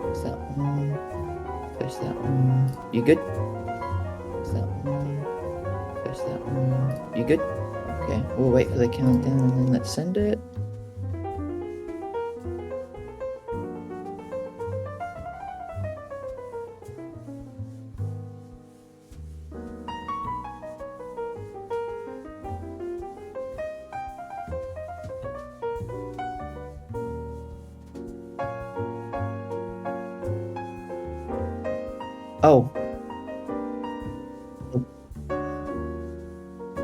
There's that one. There's that one. You good? There's that one. There's that one. You good? Okay, we'll wait for the countdown and then let's send it. Oh.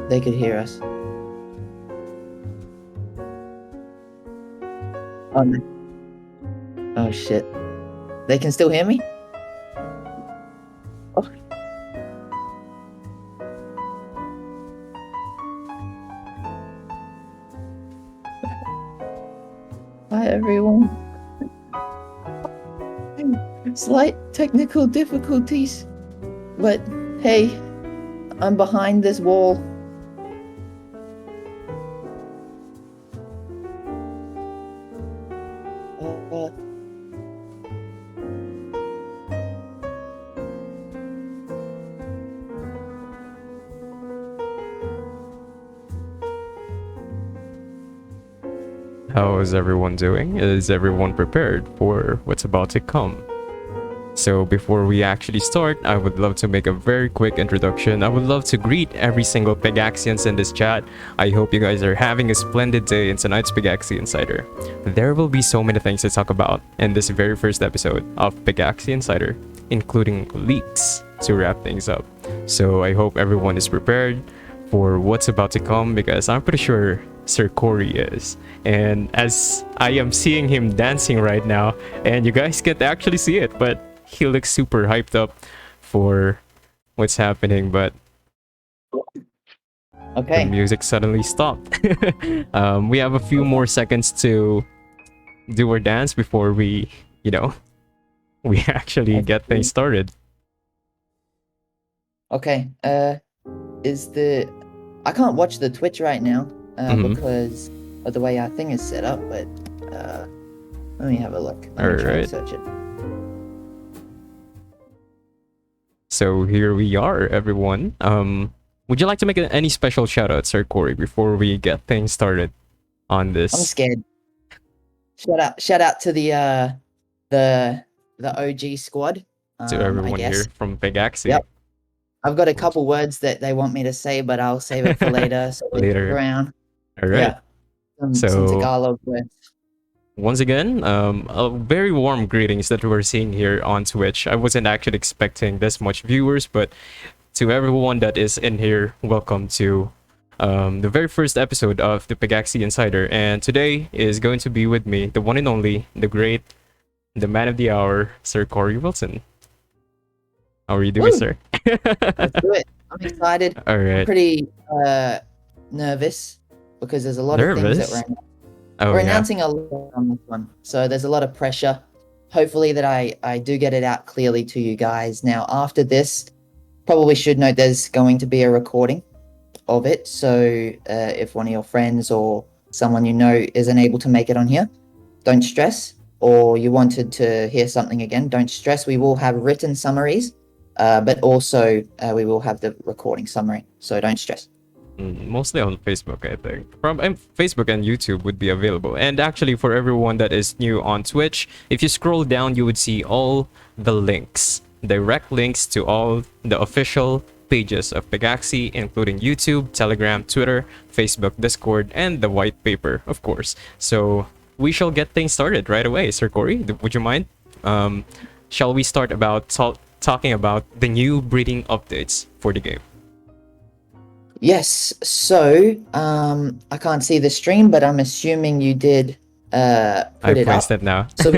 They could hear us. Oh, no. Oh shit. They can still hear me? Oh. Hi everyone. Slight technical difficulties, but hey, I'm behind this wall. How is everyone doing? Is everyone prepared for what's about to come? So before we actually start, I would love to make a very quick introduction. I would love to greet every single Pegaxians in this chat. I hope you guys are having a splendid day in tonight's Pegaxy Insider. There will be so many things to talk about in this very first episode of Pegaxy Insider, including leaks to wrap things up. So I hope everyone is prepared for what's about to come, because I'm pretty sure Sir Corey is. And as I am seeing him dancing right now, and you guys can't actually see it, but he looks super hyped up for what's happening, but okay. The music suddenly stopped. We have a few more seconds to do our dance before we, we actually get things started. Okay, I can't watch the Twitch right now because of the way our thing is set up, but let me have a look. Let me try to search it. So here we are, everyone. Would you like to make any special shoutouts, Sir Corey, before we get things started on this? I'm scared. Shout out to the OG squad. To everyone here from Pegaxy. Yep. I've got a couple words that they want me to say, but I'll save it for later. So later around. All right. Yeah. Some Tagalog words. Once again, a very warm greetings that we're seeing here on Twitch. I wasn't actually expecting this much viewers, but to everyone that is in here, welcome to the very first episode of the Pegaxy Insider. And today is going to be with me, the one and only, the great, the man of the hour, Sir Corey Wilson. How are you doing, sir? Let's do it. I'm excited. All right. I'm pretty nervous because there's a lot of things that we're announcing a lot on this one. So there's a lot of pressure. Hopefully that I do get it out clearly to you guys. Now, after this, probably should note there's going to be a recording of it. So if one of your friends or someone you know isn't able to make it on here, don't stress. Or you wanted to hear something again, don't stress. We will have written summaries, but also we will have the recording summary. So don't stress. Mostly on Facebook, I think. From Facebook and YouTube would be available. And actually, for everyone that is new on Twitch, if you scroll down, you would see all the links, direct links to all the official pages of Pegaxy, including YouTube, Telegram, Twitter, Facebook, Discord, and the white paper, of course. So we shall get things started right away. Sir Corey, would you mind? Shall we start about talking about the new breeding updates for the game? Yes, so I can't see the stream, but I'm assuming you did put I it placed up. it now. So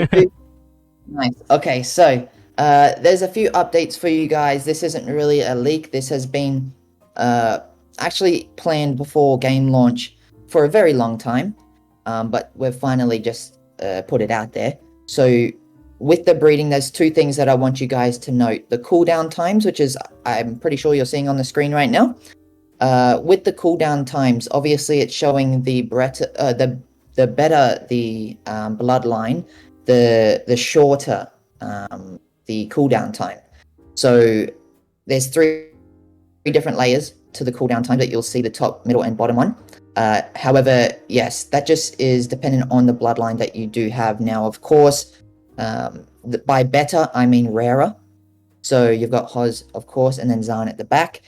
nice. Okay, so there's a few updates for you guys. This isn't really a leak. This has been actually planned before game launch for a very long time, but we've finally just put it out there. So with the breeding, there's two things that I want you guys to note. The cooldown times, which is I'm pretty sure you're seeing on the screen right now. With the cooldown times, obviously it's showing the better the bloodline, the shorter the cooldown time. So there's three different layers to the cooldown time that you'll see, the top, middle, and bottom one. However, yes, that just is dependent on the bloodline that you do have. Now, of course, by better, I mean rarer. So you've got Hoz, of course, and then Zahn at the back.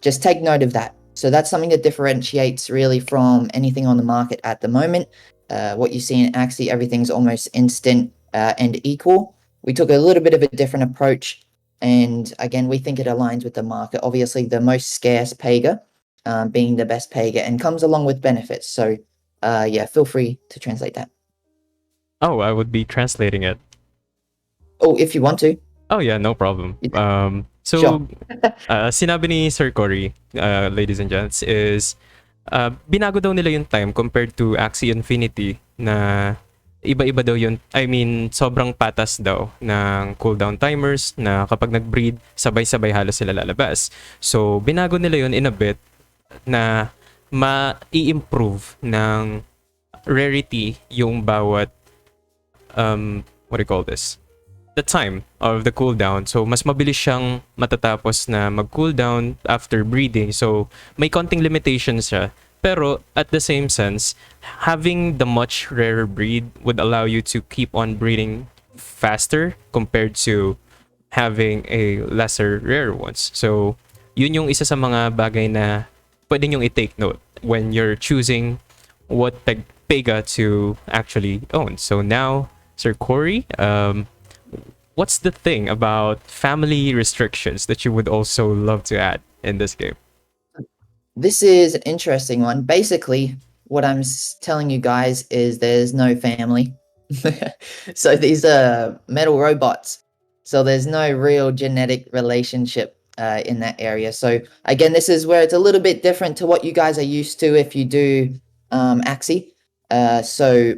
Just take note of that. So that's something that differentiates really from anything on the market at the moment. What you see in Axie, everything's almost instant and equal. We took a little bit of a different approach, and again, we think it aligns with the market. Obviously, the most scarce Pega being the best Pega, and comes along with benefits. So yeah, feel free to translate that. Oh, I would be translating it. Oh, if you want to. Oh yeah, no problem. So, Sure. Sinabi ni Sir Cory, ladies and gents, is binago daw nila yung time compared to Axie Infinity na iba-iba daw yun. I mean, sobrang patas daw ng cooldown timers na kapag nag-breed, sabay-sabay halos sila lalabas. So, binago nila yun in a bit na ma-i-improve ng rarity yung bawat what do you call this? The time of the cooldown. So, mas mabilis siyang matatapos na mag-cooldown after breeding. So, may konting limitations siya. Pero, at the same sense, having the much rarer breed would allow you to keep on breeding faster compared to having a lesser rare ones. So, yun yung isa sa mga bagay na pwede nyong i-take note when you're choosing what Pega to actually own. So, now, Sir Cory, what's the thing about family restrictions that you would also love to add in this game? This is an interesting one. Basically, what I'm telling you guys is there's no family. So these are metal robots. So there's no real genetic relationship in that area. So again, this is where it's a little bit different to what you guys are used to if you do Axie. So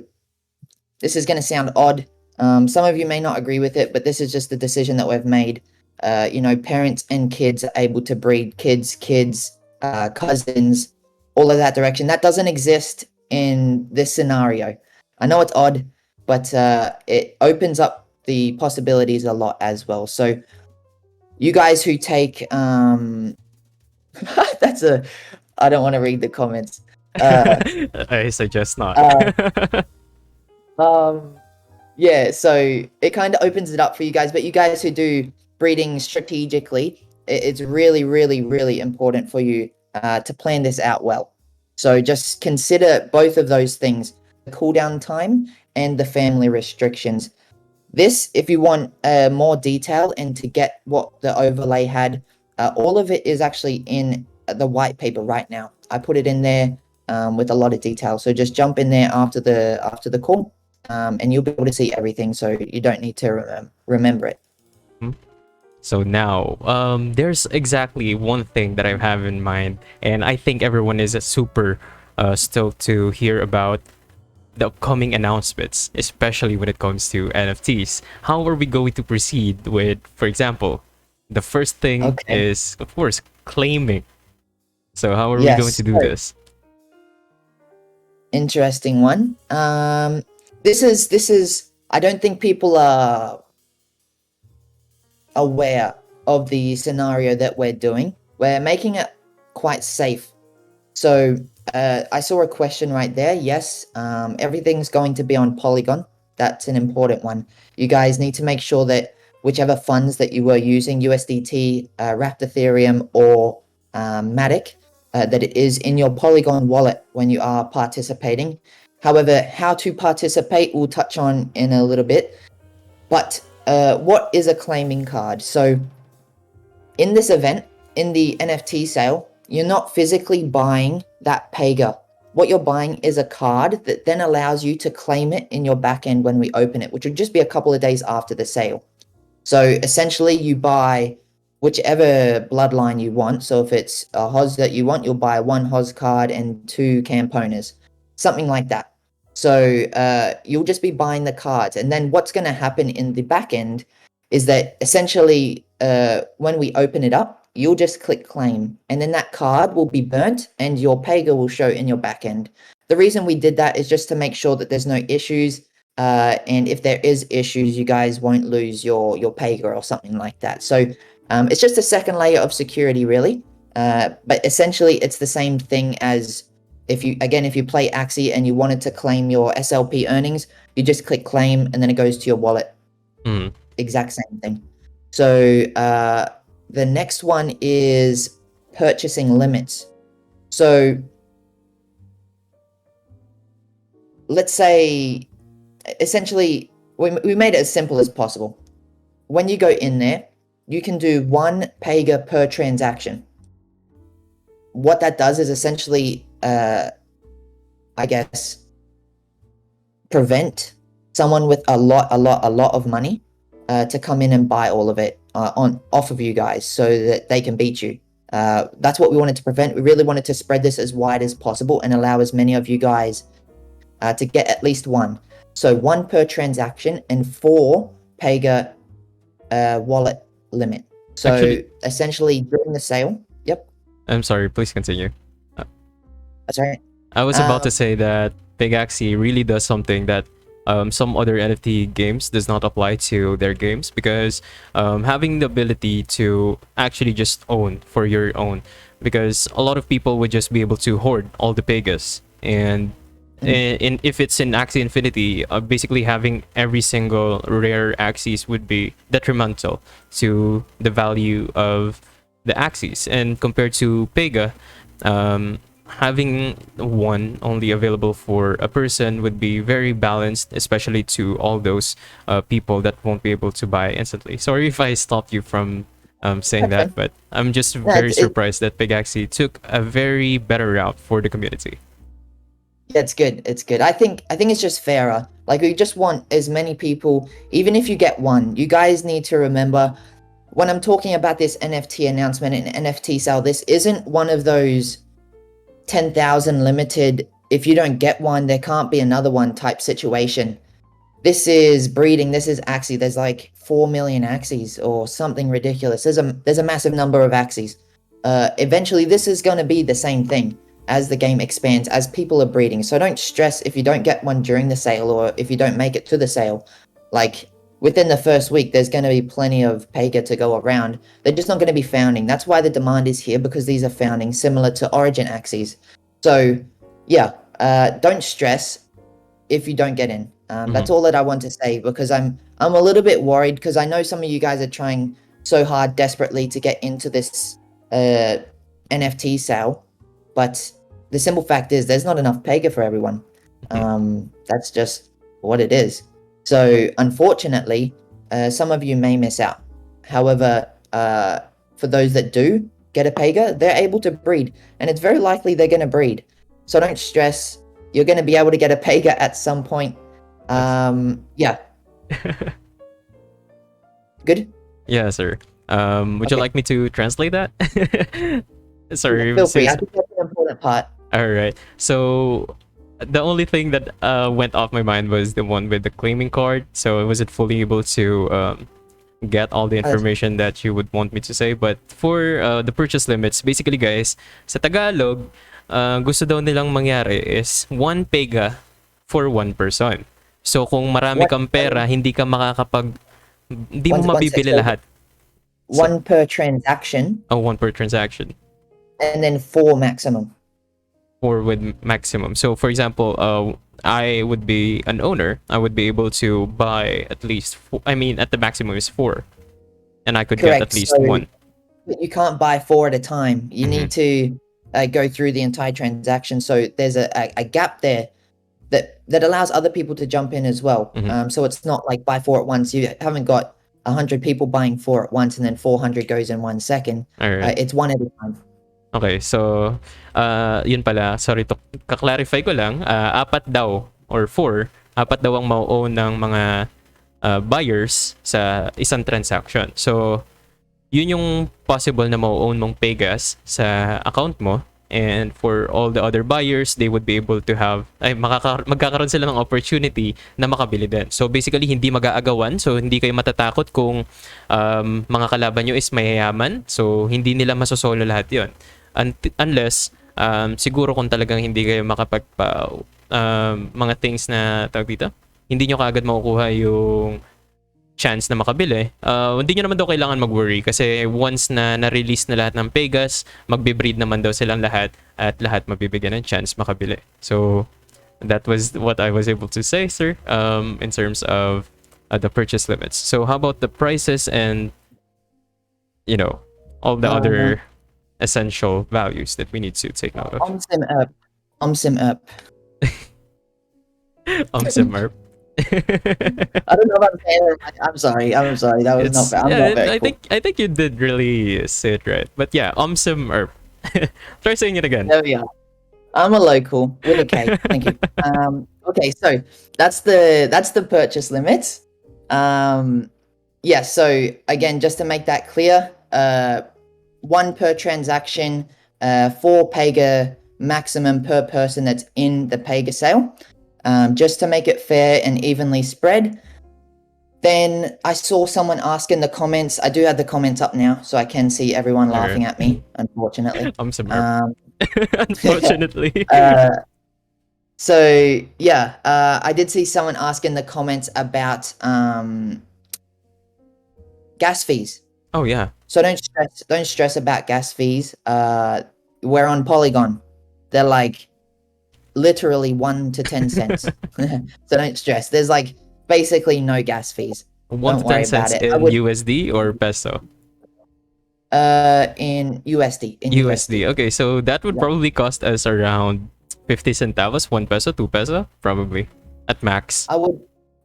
this is going to sound odd. Some of you may not agree with it, but this is just the decision that we've made. Parents and kids are able to breed kids, cousins, all of that direction. That doesn't exist in this scenario. I know it's odd, but it opens up the possibilities a lot as well. So you guys who take that's a I don't want to read the comments. I suggest not. Yeah, so it kind of opens it up for you guys, but you guys who do breeding strategically, it's really, really, really important for you to plan this out well. So just consider both of those things, the cooldown time and the family restrictions. This, if you want more detail and to get what the overlay had, all of it is actually in the white paper right now. I put it in there with a lot of detail. So just jump in there after the call. And you'll be able to see everything, so you don't need to remember it. So now, there's exactly one thing that I have in mind, and I think everyone is super stoked to hear about the upcoming announcements, especially when it comes to NFTs. How are we going to proceed with, for example, the first thing is, of course, claiming. So how are we going to do this? Interesting one. This is I don't think people are aware of the scenario that we're doing. We're making it quite safe. So I saw a question right there. Yes, everything's going to be on Polygon. That's an important one. You guys need to make sure that whichever funds that you were using, USDT, Wrapped Ethereum, or Matic, that it is in your Polygon wallet when you are participating. However, how to participate we'll touch on in a little bit. But what is a claiming card? So in this event, in the NFT sale, you're not physically buying that Pega what you're buying is a card that then allows you to claim it in your backend when we open it, which would just be a couple of days after the sale. So essentially you buy whichever bloodline you want. So if it's a Hoz that you want, you'll buy 1 Hoz card and 2 Camponas, something like that. So you'll just be buying the cards. And then what's going to happen in the back end is that essentially when we open it up, you'll just click claim. And then that card will be burnt and your Pega will show in your back end. The reason we did that is just to make sure that there's no issues. And if there is issues, you guys won't lose your Pega or something like that. So it's just a second layer of security, really. But essentially, it's the same thing as if you play Axie and you wanted to claim your SLP earnings, you just click claim and then it goes to your wallet. Exact same thing. So the next one is purchasing limits. So let's say, essentially, we made it as simple as possible. When you go in there, you can do 1 Pega per transaction. What that does is essentially, I guess, prevent someone with a lot of money to come in and buy all of it off of you guys so that they can beat you. That's what we wanted to prevent. We really wanted to spread this as wide as possible and allow as many of you guys to get at least 1. So 1 per transaction and 4 Pega wallet limit. So actually, essentially during the sale, I'm sorry, please continue. That's right. I was about to say that Pegaxy really does something that some other NFT games does not apply to their games, because having the ability to actually just own for your own, because a lot of people would just be able to hoard all the Pegas, and if it's in Axie Infinity, basically having every single rare Axies would be detrimental to the value of the Axies. And compared to Pega, having 1 only available for a person would be very balanced, especially to all those people that won't be able to buy instantly. Sorry if I stopped you from saying that, but I'm just very surprised that Pegaxy took a very better route for the community. Yeah, it's good. It's good. I think it's just fairer. Like, we just want as many people, even if you get 1, you guys need to remember, when I'm talking about this NFT announcement and NFT sale, this isn't one of those 10,000 limited, if you don't get 1, there can't be another one type situation. This is breeding. This is Axie. There's like 4 million Axies or something ridiculous. There's a massive number of Axies. Eventually, this is going to be the same thing as the game expands, as people are breeding. So don't stress if you don't get 1 during the sale or if you don't make it to the sale. Like, within the first week, there's going to be plenty of Pega to go around. They're just not going to be founding. That's why the demand is here, because these are founding similar to Origin Axies. So, yeah, don't stress if you don't get in. That's all that I want to say, because I'm a little bit worried, because I know some of you guys are trying so hard, desperately, to get into this NFT sale, but the simple fact is there's not enough Pega for everyone. That's just what it is. So unfortunately, some of you may miss out. However, for those that do get a Pega, they're able to breed, and it's very likely they're going to breed. So don't stress. You're going to be able to get a Pega at some point. Yeah. Good? Yeah, sir. Would you like me to translate that? Sorry. Feel free. I think that's an important part. All right. So the only thing that went off my mind was the one with the claiming card. So I wasn't fully able to get all the information that you would want me to say. But for the purchase limits, basically, guys, sa Tagalog, gusto daw nilang mangyari is 1 Pega for 1 person. So kung marami kang pera, hindi mo mabibili lahat. 1 per transaction. Oh, 1 per transaction. And then 4 maximum. 4 with maximum. So for example, I would be an owner. I would be able to buy at least 4, at the maximum is 4, and I could get at least 1. But you can't buy 4 at a time. You need to go through the entire transaction. So there's a gap there that allows other people to jump in as well. So it's not like buy 4 at once. You haven't got 100 people buying 4 at once and then 400 goes in 1 second. All right. It's 1 at a time. Okay, so yun pala, sorry to ka-clarify ko lang, apat daw or apat daw ang mau-own ng mga buyers sa isang transaction. So, yun yung possible na mau-own mong Pegas sa account mo. And for all the other buyers, they would be able to have, magkakaroon sila ng opportunity na makabili din. So basically, hindi mag-aagawan. So hindi kayo matatakot kung mga kalaban nyo is mayayaman. So hindi nila masosolo lahat yon. Unless, siguro kung talagang hindi kayo mga things na tawag dito, hindi nyo kaagad makukuha yung chance na makabili, hindi nyo naman daw kailangan mag-worry kasi once na na-release na lahat ng Pegas, magbe-breed naman daw silang lahat at lahat mabibigyan ng chance makabili. So, that was what I was able to say, sir, in terms of the purchase limits. So, how about the prices and, you know, all the other essential values that we need to take note of? Omsim up. Omsim up. I don't know if I'm saying it right. I'm sorry. That was not bad. Yeah, I think you did really say it right. But yeah, Omsim Erp. Try saying it again. There we are. I'm a local with a K. Thank you. Okay, so that's the purchase limits. Yeah, so again, just to make that clear, 1 per transaction, 4 Pega maximum per person that's in the Pega sale. Just to make it fair and evenly spread. Then I saw someone ask in the comments. I do have the comments up now, so I can see everyone laughing at me, unfortunately. I'm sorry. Unfortunately. So yeah, I did see someone ask in the comments about gas fees. Oh yeah. So don't stress about gas fees. We're on Polygon. They're like literally 1 to 10 cents. So don't stress. There's like basically no gas fees. 1 to 10 cents in USD or peso? In USD. USD. Okay, so that would probably cost us around 50 centavos, 1 peso, 2 peso, probably at max. I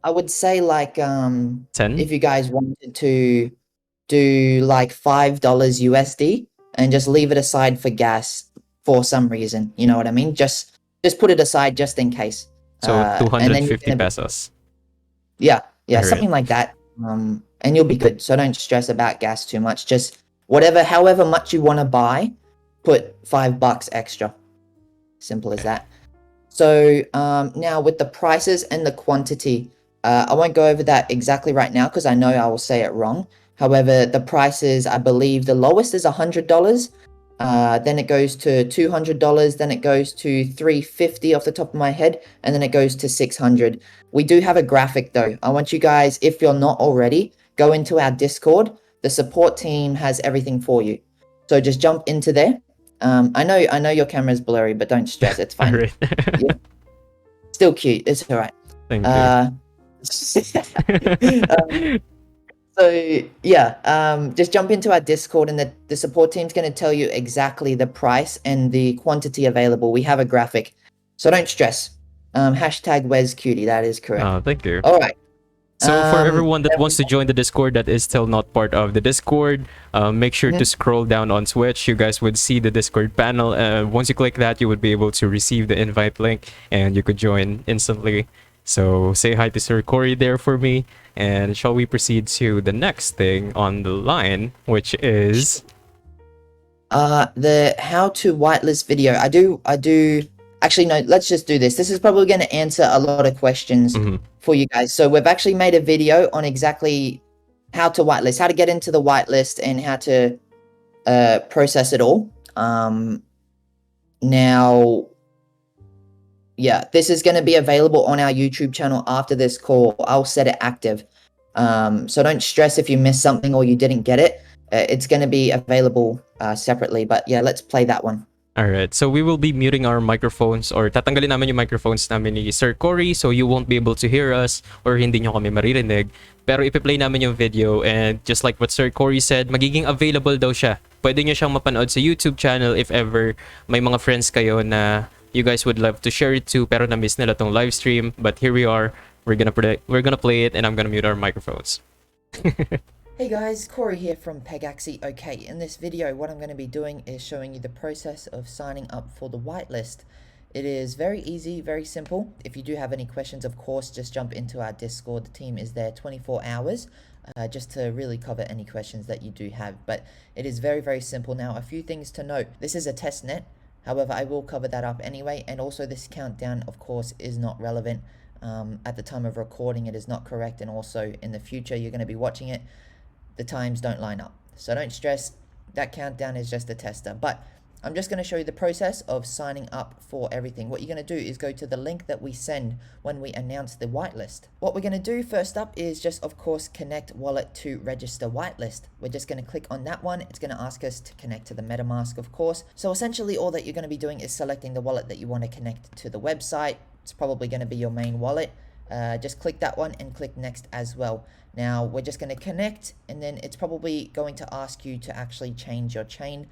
would say like 10. If you guys wanted to do like $5 USD and just leave it aside for gas for some reason, you know what I mean? Just put it aside just in case. So 250 pesos. Yeah, something like that. And you'll be good. So don't stress about gas too much. Just however much you want to buy, put $5 extra. Simple as that. So now with the prices and the quantity, I won't go over that exactly right now because I know I will say it wrong. However, the prices, I believe the lowest is $100. Then it goes to $200, then it goes to $350 off the top of my head, and then it goes to $600. We do have a graphic though. I want you guys, if you're not already, go into our Discord. The support team has everything for you. So just jump into there. I know your camera's blurry, but don't stress, it's fine. Right. Yeah. Still cute, it's alright. Thank you. So yeah, just jump into our Discord and the support team's going to tell you exactly the price and the quantity available. We have a graphic, so don't stress. Hashtag WesCutie, that is correct. Oh, thank you. All right. So for everyone that wants to join the Discord that is still not part of the Discord, make sure to scroll down on Twitch. You guys would see the Discord panel. Once you click that, you would be able to receive the invite link and you could join instantly. So say hi to Sir Corey there for me. And shall we proceed to the next thing on the line, which is the how to whitelist video. I do actually no, let's just do this. This is probably going to answer a lot of questions for you guys. So we've actually made a video on exactly how to whitelist, how to get into the whitelist and how to process it all. Now yeah, this is going to be available on our YouTube channel after this call. I'll set it active. So don't stress if you missed something or you didn't get it. It's going to be available separately. But yeah, let's play that one. Alright, so we will be muting our microphones or tatanggalin namin yung microphones namin ni Sir Corey so you won't be able to hear us or hindi nyo kami maririnig. Pero ipi-play namin yung video and just like what Sir Corey said, magiging available daw siya. Pwede nyo siyang mapanood sa YouTube channel if ever may mga friends kayo na you guys would love to share it to pero na-miss nila tong live stream. But here we are. We're gonna play it and I'm gonna mute our microphones. Hey guys, Corey here from Pegaxy. Okay, in this video what I'm going to be doing is showing you the process of signing up for the whitelist. It is very easy, very simple. If you do have any questions, of course, just jump into our Discord. The team is there 24 hours just to really cover any questions that you do have. But it is very, very simple. Now, a few things to note. This is a test net. However, I will cover that up anyway. And also this countdown, of course, is not relevant. At the time of recording, it is not correct. And also in the future, you're going to be watching it. The times don't line up. So don't stress, that countdown is just a tester. But I'm just going to show you the process of signing up for everything. What you're going to do is go to the link that we send when we announce the whitelist. What we're going to do first up is just, of course, connect wallet to register whitelist. We're just going to click on that one. It's going to ask us to connect to the MetaMask, of course. So essentially all that you're going to be doing is selecting the wallet that you want to connect to the website. It's probably going to be your main wallet. Just click that one and click next as well. Now we're just going to connect, and then it's probably going to ask you to actually change your chain.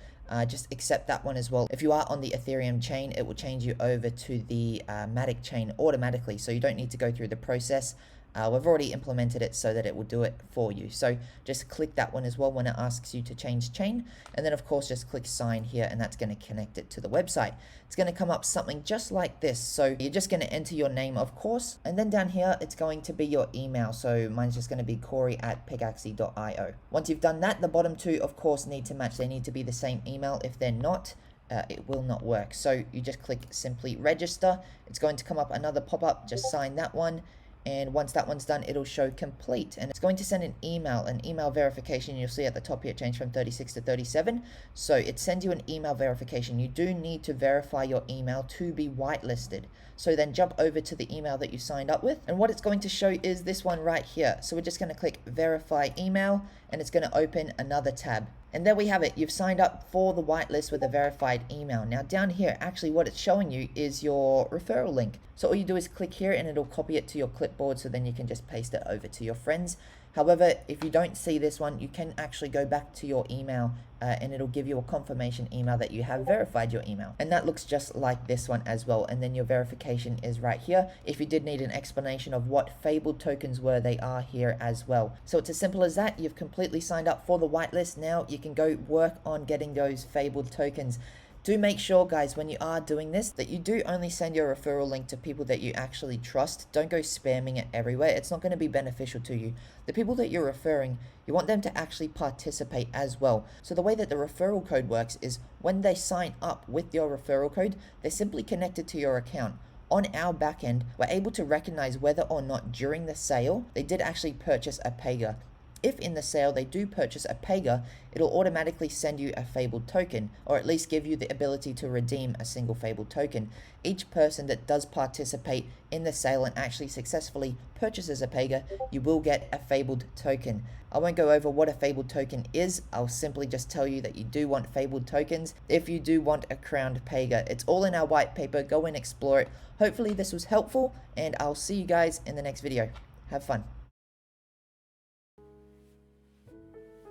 Just accept that one as well. If you are on the Ethereum chain, it will change you over to the Matic chain automatically, so you don't need to go through the process. We've already implemented it so that it will do it for you. So just click that one as well when it asks you to change chain. And then of course, just click sign here, and that's going to connect it to the website. It's going to come up something just like this. So you're just going to enter your name, of course. And then down here, it's going to be your email. So mine's just going to be Corey@pegaxy.io. Once you've done that, the bottom two, of course, need to match. They need to be the same email. If they're not, it will not work. So you just click simply register. It's going to come up another pop-up. Just sign that one. And once that one's done, it'll show complete, and it's going to send an email verification. You'll see at the top here it changed from 36 to 37. So it sends you an email verification. You do need to verify your email to be whitelisted. So then jump over to the email that you signed up with, and what it's going to show is this one right here. So we're just going to click verify email, and it's going to open another tab. And there we have it. You've signed up for the whitelist with a verified email. Now down here, actually what it's showing you is your referral link. So all you do is click here and it'll copy it to your clipboard, so then you can just paste it over to your friends. However, if you don't see this one, you can actually go back to your email and it'll give you a confirmation email that you have verified your email. And that looks just like this one as well. And then your verification is right here. If you did need an explanation of what fabled tokens were, they are here as well. So it's as simple as that. You've completely signed up for the whitelist. Now you can go work on getting those fabled tokens. Do make sure, guys, when you are doing this, that you do only send your referral link to people that you actually trust. Don't go spamming it everywhere. It's not going to be beneficial to you. The people that you're referring, you want them to actually participate as well. So the way that the referral code works is when they sign up with your referral code, they're simply connected to your account. On our backend, we're able to recognize whether or not during the sale, they did actually purchase a Pega. If in the sale they do purchase a Pega, it'll automatically send you a fabled token, or at least give you the ability to redeem a single fabled token. Each person that does participate in the sale and actually successfully purchases a Pega, you will get a fabled token. I won't go over what a fabled token is. I'll simply just tell you that you do want fabled tokens if you do want a crowned Pega. It's all in our white paper. Go and explore it. Hopefully this was helpful, and I'll see you guys in the next video. Have fun.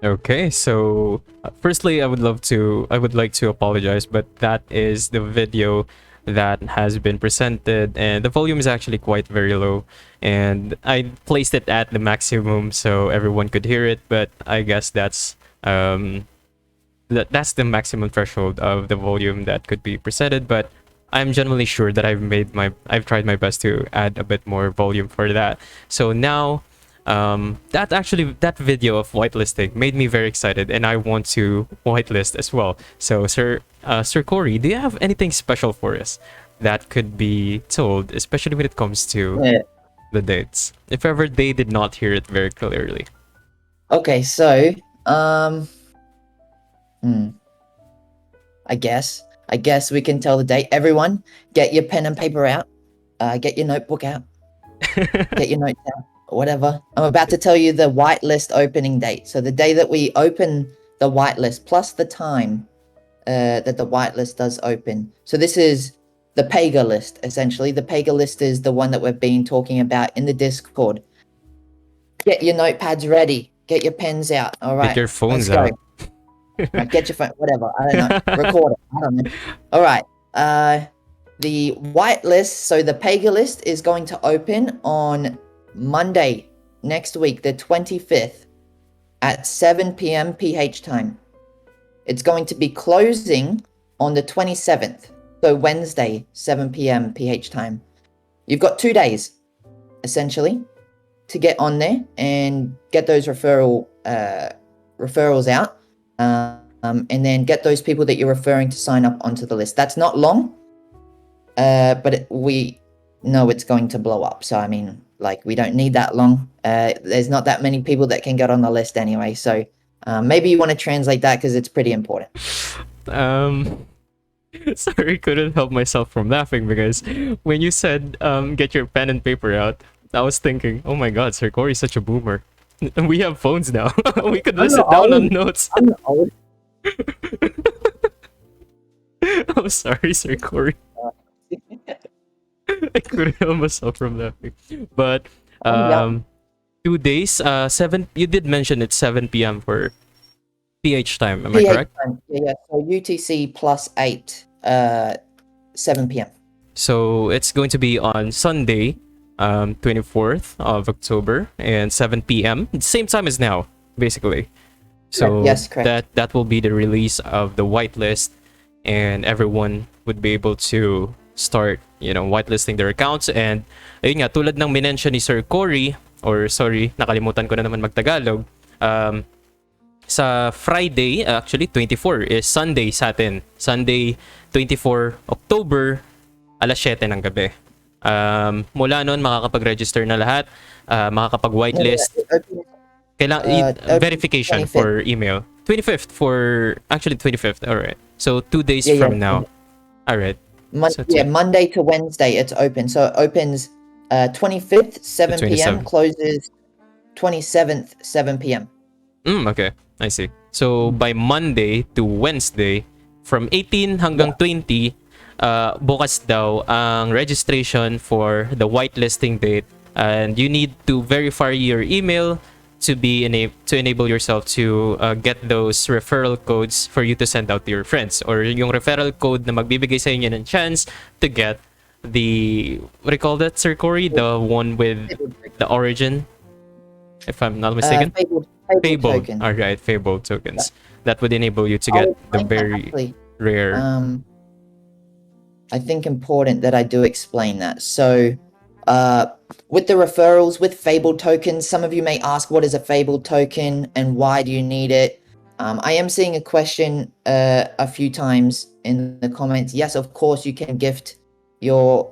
Okay, so firstly, I would like to apologize, but that is the video that has been presented, and the volume is actually quite very low, and I placed it at the maximum so everyone could hear it, but I guess that's that's the maximum threshold of the volume that could be presented. But I'm generally sure that I've tried my best to add a bit more volume for that. So now that video of whitelisting made me very excited, and I want to whitelist as well. So Sir Corey, do you have anything special for us that could be told, especially when it comes to the dates, if ever they did not hear it very clearly? Okay, so I guess we can tell the date. Everyone, get your pen and paper out, get your notebook out, get your notes out, whatever. I'm about to tell you the whitelist opening date. So the day that we open the whitelist plus the time that the whitelist does open. So this is the Pega list, essentially. The Pega list is the one that we've been talking about in the Discord. Get your notepads ready. Get your pens out. All right. Get your phones out. Right, get your phone, whatever. I don't know. Record it. I don't know. All right. The whitelist, so the Pega list is going to open on Monday next week, the 25th. at 7 p.m. PH time. It's going to be closing on the 27th, so Wednesday, 7 p.m. PH time. You've got 2 days, essentially, to get on there and get those referrals out, and then get those people that you're referring to sign up onto the list. That's not long, but we know it's going to blow up. So I mean, like, we don't need that long. There's not that many people that can get on the list anyway. So maybe you want to translate that because it's pretty important. Sorry, couldn't help myself from laughing because when you said get your pen and paper out, I was thinking, oh my god, Sir Corey's such a boomer. We have phones now. We could listen down on notes. I'm old. I'm sorry, Sir Corey. I couldn't help myself from laughing. But 2 days, 7. You did mention it's 7 p.m. for PH time. Am I correct? Time. Yeah. So UTC plus 8, 7 p.m. So it's going to be on Sunday, 24th of October, and 7 p.m. Same time as now, basically. So yes, correct. that will be the release of the whitelist, and everyone would be able to start, whitelisting their accounts. And ayun nga, tulad ng minention ni Sir Corey, or sorry, nakalimutan ko na naman magtagalog. Sa Friday, actually 24 is Sunday sa atin. Sunday 24 October, alas 7 ng gabi. Mula noon makakapag-register na lahat, makakapag-whitelist. Verification 25th. For email. 25th for, actually 25th, alright. So 2 days from now. Alright. Monday to Wednesday it's open. So it opens 25th, 7 p.m, closes 27th, 7 p.m. Okay, I see. So by Monday to Wednesday, from 18 hanggang 20, bukas daw ang registration for the whitelisting date, and you need to verify your email to enable yourself to get those referral codes for you to send out to your friends, or yung referral code na magbibigay sa inyo ng chance to get the, what do you call that, Sir Corey? The one with the origin, if I'm not mistaken. Fabled. All right, Fabled tokens. That would enable you to get the very rare. I think important that I do explain that. So with the referrals, with Fabled tokens, some of you may ask, what is a Fabled token and why do you need it? I am seeing a question a few times in the comments. Yes, of course you can gift your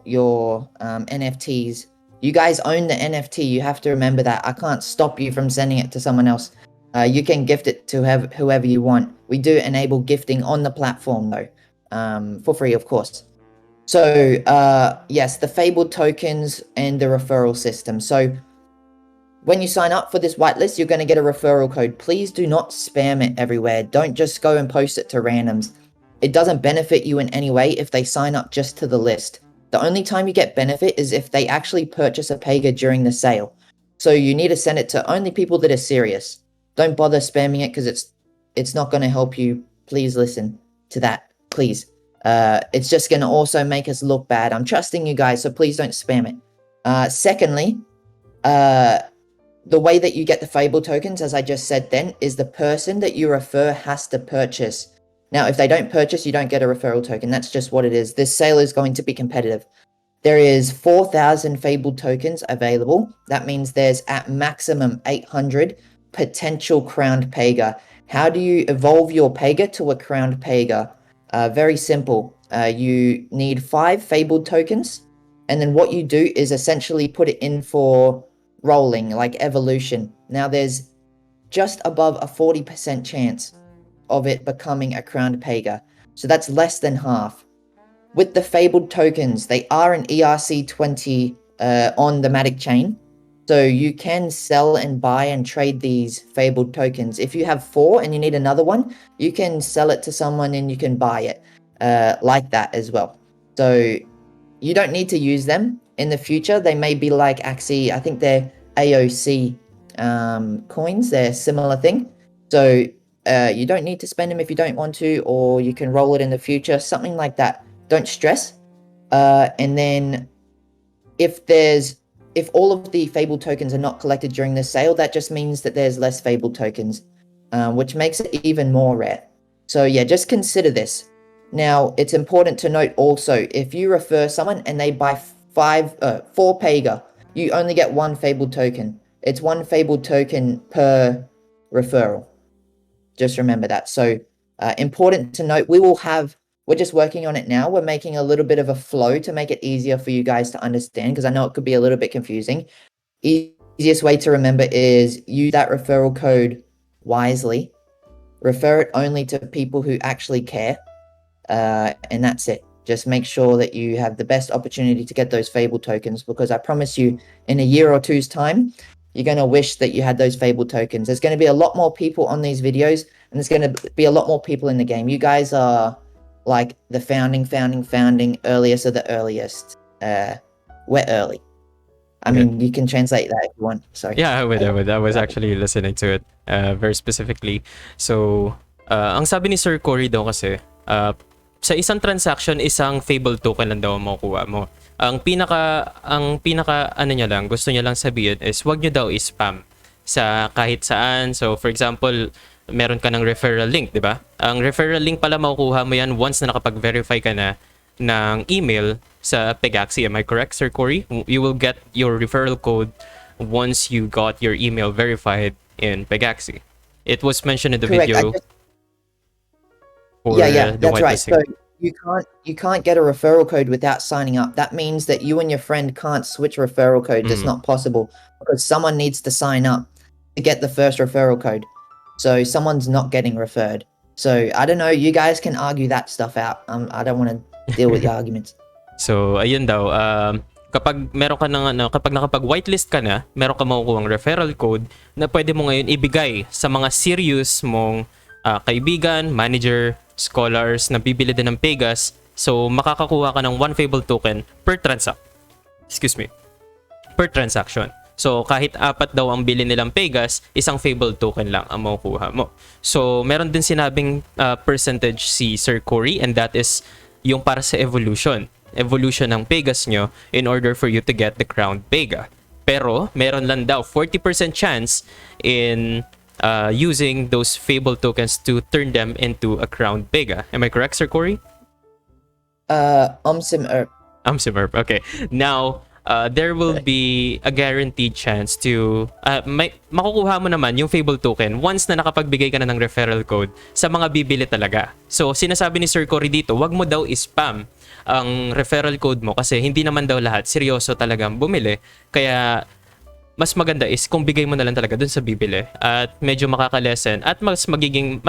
NFTs. You guys own the NFT. You have to remember that. I can't stop you from sending it to someone else. You can gift it to whoever you want. We do enable gifting on the platform though, for free, of course. So yes, the Fabled tokens and the referral system. So when you sign up for this whitelist, you're going to get a referral code. Please do not spam it everywhere. Don't just go and post it to randoms. It doesn't benefit you in any way if they sign up just to the list. The only time you get benefit is if they actually purchase a Pega during the sale. So you need to send it to only people that are serious. Don't bother spamming it because it's not going to help you. Please listen to that, please. It's just going to also make us look bad. I'm trusting you guys, so please don't spam it. Secondly, the way that you get the Fable tokens, as I just said then, is the person that you refer has to purchase. Now, if they don't purchase, you don't get a referral token. That's just what it is. This sale is going to be competitive. There is 4,000 Fabled tokens available. That means there's at maximum 800 potential crowned Pega. How do you evolve your Pega to a crowned Pega? Very simple. You need 5 Fabled tokens. And then what you do is essentially put it in for rolling, like evolution. Now, there's just above a 40% chance of it becoming a crowned Pega. So that's less than half. With the Fabled tokens, they are an ERC20 on the Matic chain. So you can sell and buy and trade these Fabled tokens. If you have 4 and you need another one, you can sell it to someone and you can buy it like that as well. So you don't need to use them in the future. They may be like Axie. I think they're AOC coins. They're a similar thing. So you don't need to spend them if you don't want to, or you can roll it in the future, something like that. Don't stress. And then if there's if all of the Fable tokens are not collected during this sale, that just means that there's less Fable tokens, which makes it even more rare. So yeah, just consider this. Now, it's important to note also, if you refer someone and they buy 4 Pega, you only get 1 Fable token. It's 1 Fable token per referral. Just remember that. So important to note, we're just working on it now. We're making a little bit of a flow to make it easier for you guys to understand, because I know it could be a little bit confusing. Easiest way to remember is use that referral code wisely. Refer it only to people who actually care. And that's it. Just make sure that you have the best opportunity to get those Fable tokens, because I promise you, in a year or two's time, you're going to wish that you had those Fable tokens. There's going to be a lot more people on these videos, and there's going to be a lot more people in the game. You guys are like the founding earliest of the earliest. We're early. I mean, you can translate that if you want. Sorry. Yeah, I would. I was actually listening to it very specifically. So, ang sabi ni Sir Cory daw kasi, sa isang transaction, isang Fable token lang daw ang makukuha mo. Ang pinaka ano niya lang, gusto niya lang sabihin is wag niyo daw i-spam sa kahit saan. So for example, meron ka ng referral link, 'di ba? Ang referral link pala makukuha mo yan once na nakapag-verify ka na ng email sa Pegaxy. Am I correct, Sir Cory? You will get your referral code once you got your email verified in Pegaxy. It was mentioned in the video. Yeah, that's right. So you can't get a referral code without signing up. That means that you and your friend can't switch referral codes. It's not possible, because someone needs to sign up to get the first referral code. So someone's not getting referred. So I don't know. You guys can argue that stuff out. I don't want to deal with the arguments. So ayun daw. Kapag meron ka ng kapag nakapag whitelist ka na, meron ka makukuhang referral code na pwede mo ngayon ibigay sa mga serious mong kaibigan, manager, scholars na bibili din ng Pegas. So makakakuha ka ng 1 Fable token per transaction. So kahit 4 daw ang bili nilang Pegas, isang Fable token lang ang makukuha mo. So meron din sinabing percentage si Sir Cory, and that is yung para sa evolution ng Pegas nyo in order for you to get the crowned Pega. Pero meron lang daw 40% chance in using those Fable tokens to turn them into a crowned Pega. Am I correct, Sir Cory? Umsim-erp. Okay. Now, there will be a guaranteed chance to makukuha mo naman yung Fable token once na nakapagbigay ka na ng referral code sa mga bibili talaga. So, sinasabi ni Sir Cory dito, wag mo daw i-spam ang referral code mo kasi hindi naman daw lahat seryoso talagang bumili. Kaya mas maganda is kung bigay mo na lang talaga dun sa bibili at medyo makakalesen at mas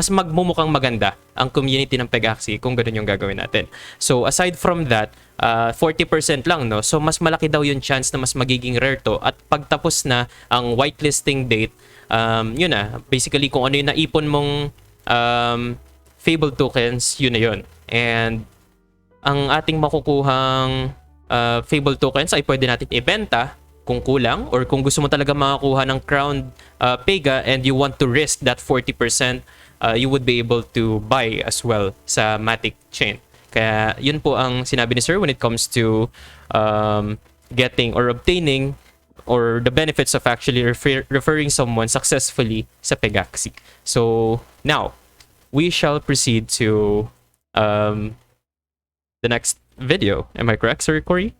magmumukhang maganda ang community ng Pegaxy kung ganun yung gagawin natin. So aside from that, 40% lang, no? So mas malaki daw yung chance na mas magiging rare to, at pagtapos na ang whitelisting date, yun na, basically kung ano yung naipon mong Fable tokens, yun na yun. And ang ating makukuhang Fable tokens ay pwede natin ibenta kung kulang, or kung gusto mo talaga makakuha ng crowned Pega and you want to risk that 40%, you would be able to buy as well sa Matic chain. Kaya yun po ang sinabi ni Sir when it comes to getting or obtaining or the benefits of actually referring someone successfully sa Pegaxy. So now we shall proceed to the next video. Am I correct, Sir Cory?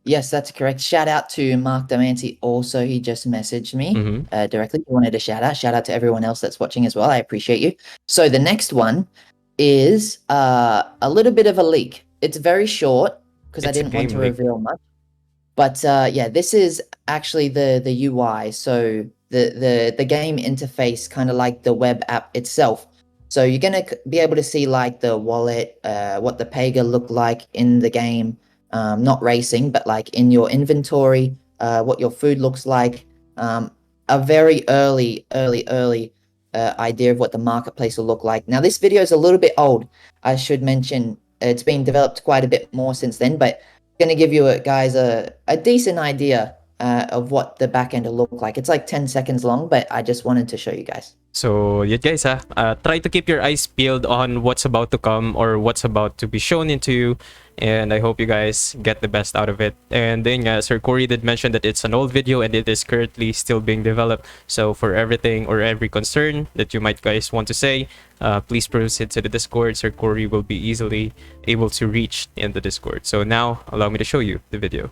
Yes, that's correct. Shout out to Mark Damanti. Also, he just messaged me directly. He wanted a shout out. Shout out to everyone else that's watching as well. I appreciate you. So the next one is a little bit of a leak. It's very short because I didn't want to reveal much. But yeah, this is actually the UI. So the game interface, kind of like the web app itself. So you're gonna be able to see like the wallet, what the Pega look like in the game. Not racing, but like in your inventory, what your food looks like, a very early idea of what the marketplace will look like. Now, this video is a little bit old. I should mention it's been developed quite a bit more since then, but I'm going to give you guys a decent idea of what the backend will look like. It's like 10 seconds long, but I just wanted to show you guys. So, yun guys, try to keep your eyes peeled on what's about to come or what's about to be shown into you. and I hope you guys get the best out of it. And then Sir Corey did mention that it's an old video and it is currently still being developed. So for everything or every concern that you might guys want to say, please proceed to the Discord. Sir Corey will be easily able to reach in the Discord. So now allow me to show you the video.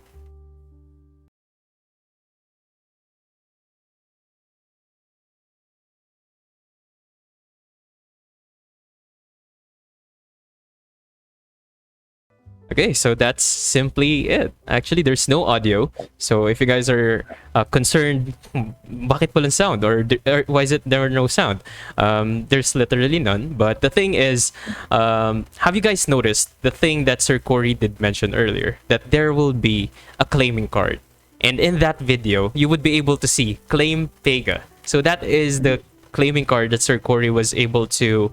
Okay, so that's simply it. Actually, there's no audio. So if you guys are concerned, bakit walang sound? Or why is it there are no sound? There's literally none. But the thing is, have you guys noticed the thing that Sir Corey did mention earlier? That there will be a claiming card. And in that video, you would be able to see Claim Pega. So that is the claiming card that Sir Corey was able to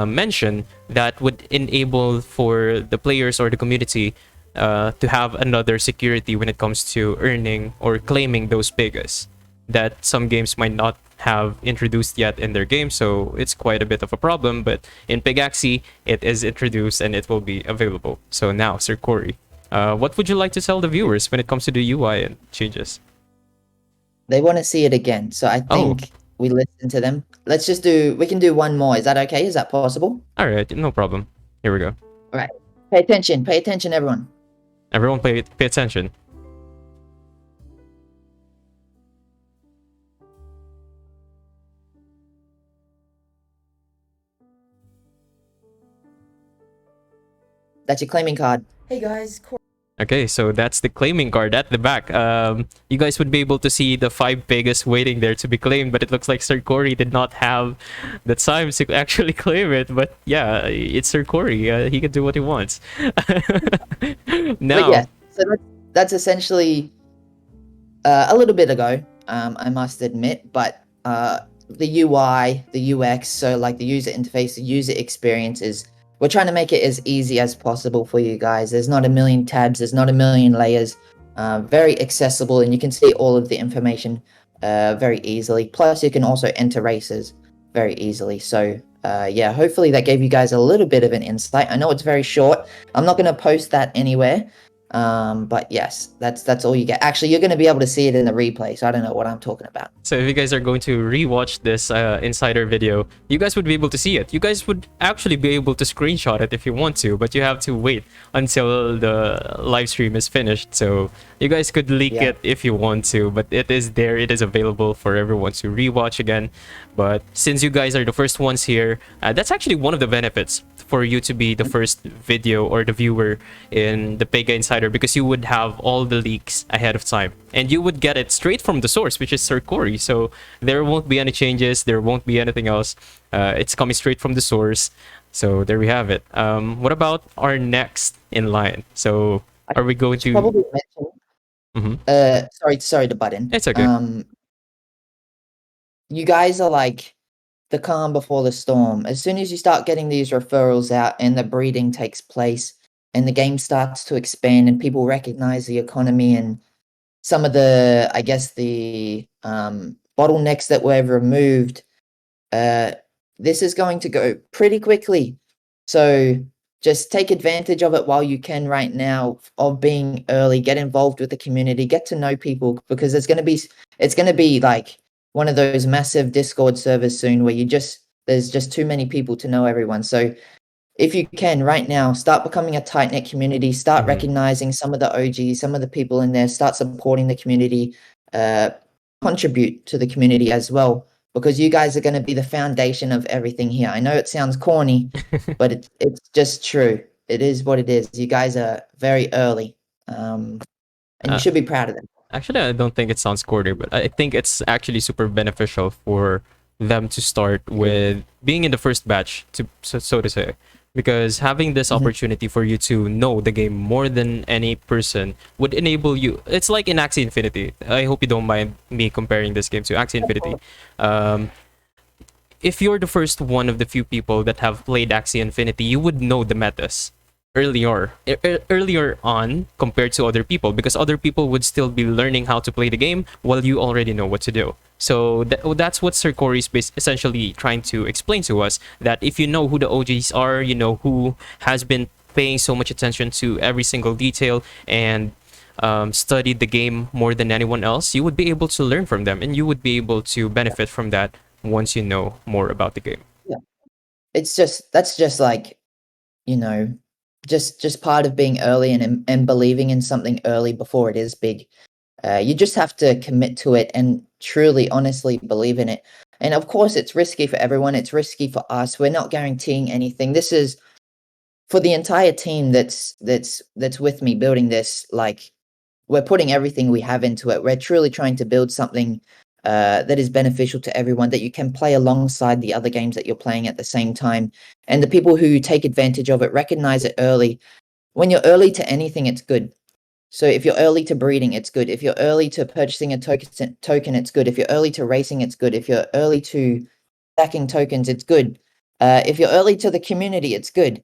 mention that would enable for the players or the community to have another security when it comes to earning or claiming those Pegas that some games might not have introduced yet in their game. So it's quite a bit of a problem, but in Pegaxy, it is introduced and it will be available. So now, Sir Corey, what would you like to tell the viewers when it comes to the UI and changes? They want to see it again, so I think we listen to them. We can do one more. Is that okay? Is that possible? All right, no problem. Here we go. All right. Pay attention, everyone. Everyone pay attention. That's your claiming card. Hey guys, okay, so that's the claiming card at the back. You guys would be able to see the 5 Pegas waiting there to be claimed, but it looks like Sir Corey did not have the time to actually claim it. But yeah, it's Sir Corey. He can do what he wants. Now, but yeah, so that's essentially a little bit ago, I must admit, but the UI, the UX, so like the user interface, the user experience is, we're trying to make it as easy as possible for you guys. There's not a million tabs, there's not a million layers, very accessible, and you can see all of the information very easily. Plus, you can also enter races very easily. So yeah, hopefully that gave you guys a little bit of an insight. I know it's very short. I'm not going to post that anywhere. But yes, that's all you get. Actually, you're going to be able to see it in the replay, so I don't know what I'm talking about. So if you guys are going to rewatch this Insider video, you guys would be able to see it. You guys would actually be able to screenshot it if you want to, but you have to wait until the live stream is finished. So you guys could leak it if you want to, but it is there. It is available for everyone to rewatch again. But since you guys are the first ones here, that's actually one of the benefits for you to be the first video or the viewer in the Pegaxy Insider, because you would have all the leaks ahead of time and you would get it straight from the source, which is Sir Corey. So there won't be any changes, there won't be anything else. It's coming straight from the source. So there we have it. What about our next in line? So are we going to probably mention sorry to butt in. It's okay. You guys are like the calm before the storm. As soon as you start getting these referrals out and the breeding takes place and the game starts to expand and people recognize the economy and some of the, I guess, the bottlenecks that were removed, this is going to go pretty quickly. So just take advantage of it while you can right now, of being early, get involved with the community, get to know people, because it's going to be like one of those massive Discord servers soon where there's just too many people to know everyone. So if you can right now, start becoming a tight-knit community, start recognizing some of the OGs, some of the people in there, start supporting the community, contribute to the community as well, because you guys are going to be the foundation of everything here. I know it sounds corny, but it's just true. It is what it is. You guys are very early, and you should be proud of them. Actually, I don't think it sounds corny, but I think it's actually super beneficial for them to start with being in the first batch, so to say, because having this opportunity for you to know the game more than any person would enable you. It's like in Axie Infinity. I hope you don't mind me comparing this game to Axie Infinity. If you're the first one of the few people that have played Axie Infinity, you would know the metas earlier on compared to other people, because other people would still be learning how to play the game while you already know what to do. So that's what Sir Corey is essentially trying to explain to us, that if you know who the OGs are, you know who has been paying so much attention to every single detail and studied the game more than anyone else, you would be able to learn from them and you would be able to benefit from that once you know more about the game. Yeah. That's just like, you know, just part of being early and believing in something early before it is big. You just have to commit to it and truly, honestly believe in it. And of course, it's risky for everyone. It's risky for us. We're not guaranteeing anything. This is for the entire team that's with me building this. Like, we're putting everything we have into it. We're truly trying to build something that is beneficial to everyone, that you can play alongside the other games that you're playing at the same time. And the people who take advantage of it recognize it early. When you're early to anything, it's good. So if you're early to breeding, it's good. If you're early to purchasing a token, it's good. If you're early to racing, it's good. If you're early to stacking tokens, it's good. If you're early to the community, it's good.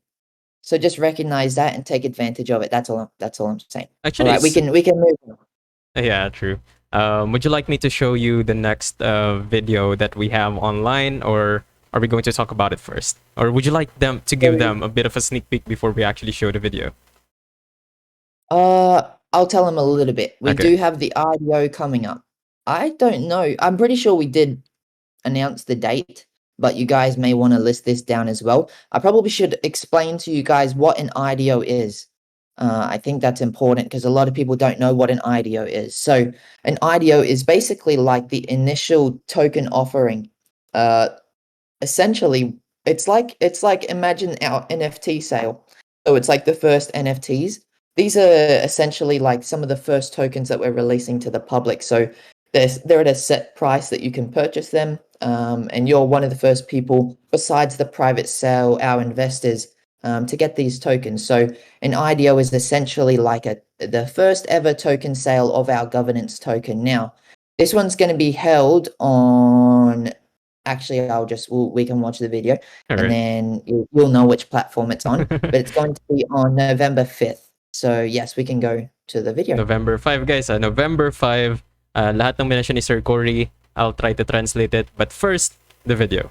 So just recognize that and take advantage of it. That's all I'm saying. Actually, all right, we can move on. Yeah, true. Would you like me to show you the next video that we have online, or are we going to talk about it first? Or would you like them to give them a bit of a sneak peek before we actually show the video? I'll tell them a little bit. We do have the IDO coming up. I don't know. I'm pretty sure we did announce the date, but you guys may want to list this down as well. I probably should explain to you guys what an IDO is. I think that's important because a lot of people don't know what an IDO is. So an IDO is basically like the initial token offering. Essentially, it's like imagine our NFT sale. So it's like the first NFTs. These are essentially like some of the first tokens that we're releasing to the public. So they're at a set price that you can purchase them. And you're one of the first people, besides the private sale, our investors, to get these tokens. So an IDO is essentially like the first ever token sale of our governance token. Now, this one's going to be held on. Actually, we can watch the video and then you'll know which platform it's on. But it's going to be on November 5th. So yes, we can go to the video. November 5, guys. November 5. Lahat ng mention ni Sir Corey. I'll try to translate it. But first, the video.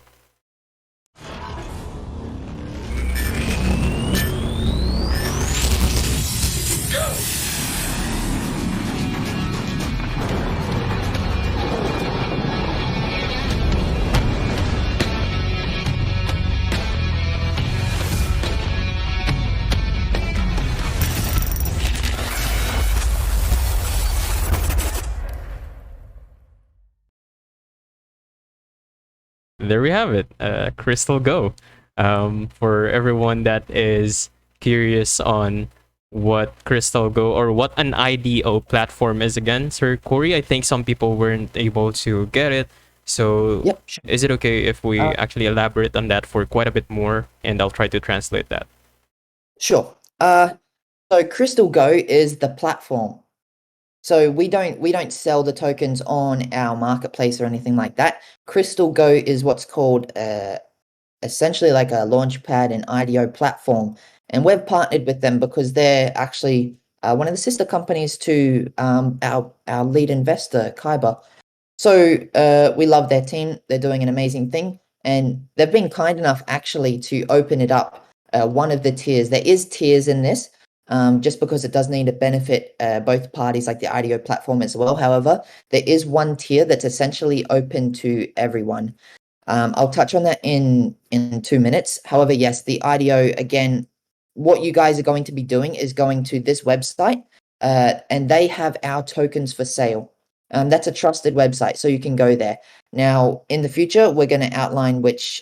There we have it, Crystal Go. For everyone that is curious on what Crystal Go or what an IDO platform is again, Sir Corey, I think some people weren't able to get it. So yep, sure. Is it okay if we actually elaborate on that for quite a bit more, and I'll try to translate that? Sure. So Crystal Go is the platform. So we don't sell the tokens on our marketplace or anything like that. Crystal Go is what's called essentially like a launchpad and IDO platform, and we've partnered with them because they're actually one of the sister companies to our lead investor, Kyber. So we love their team. They're doing an amazing thing, and they've been kind enough actually to open it up. One of the tiers. There is tiers in this. Just because it does need to benefit both parties, like the IDO platform as well. However, there is one tier that's essentially open to everyone. I'll touch on that in 2 minutes. However, yes, the IDO, again, what you guys are going to be doing is going to this website, and they have our tokens for sale. That's a trusted website, so you can go there. Now, in the future, we're going to outline which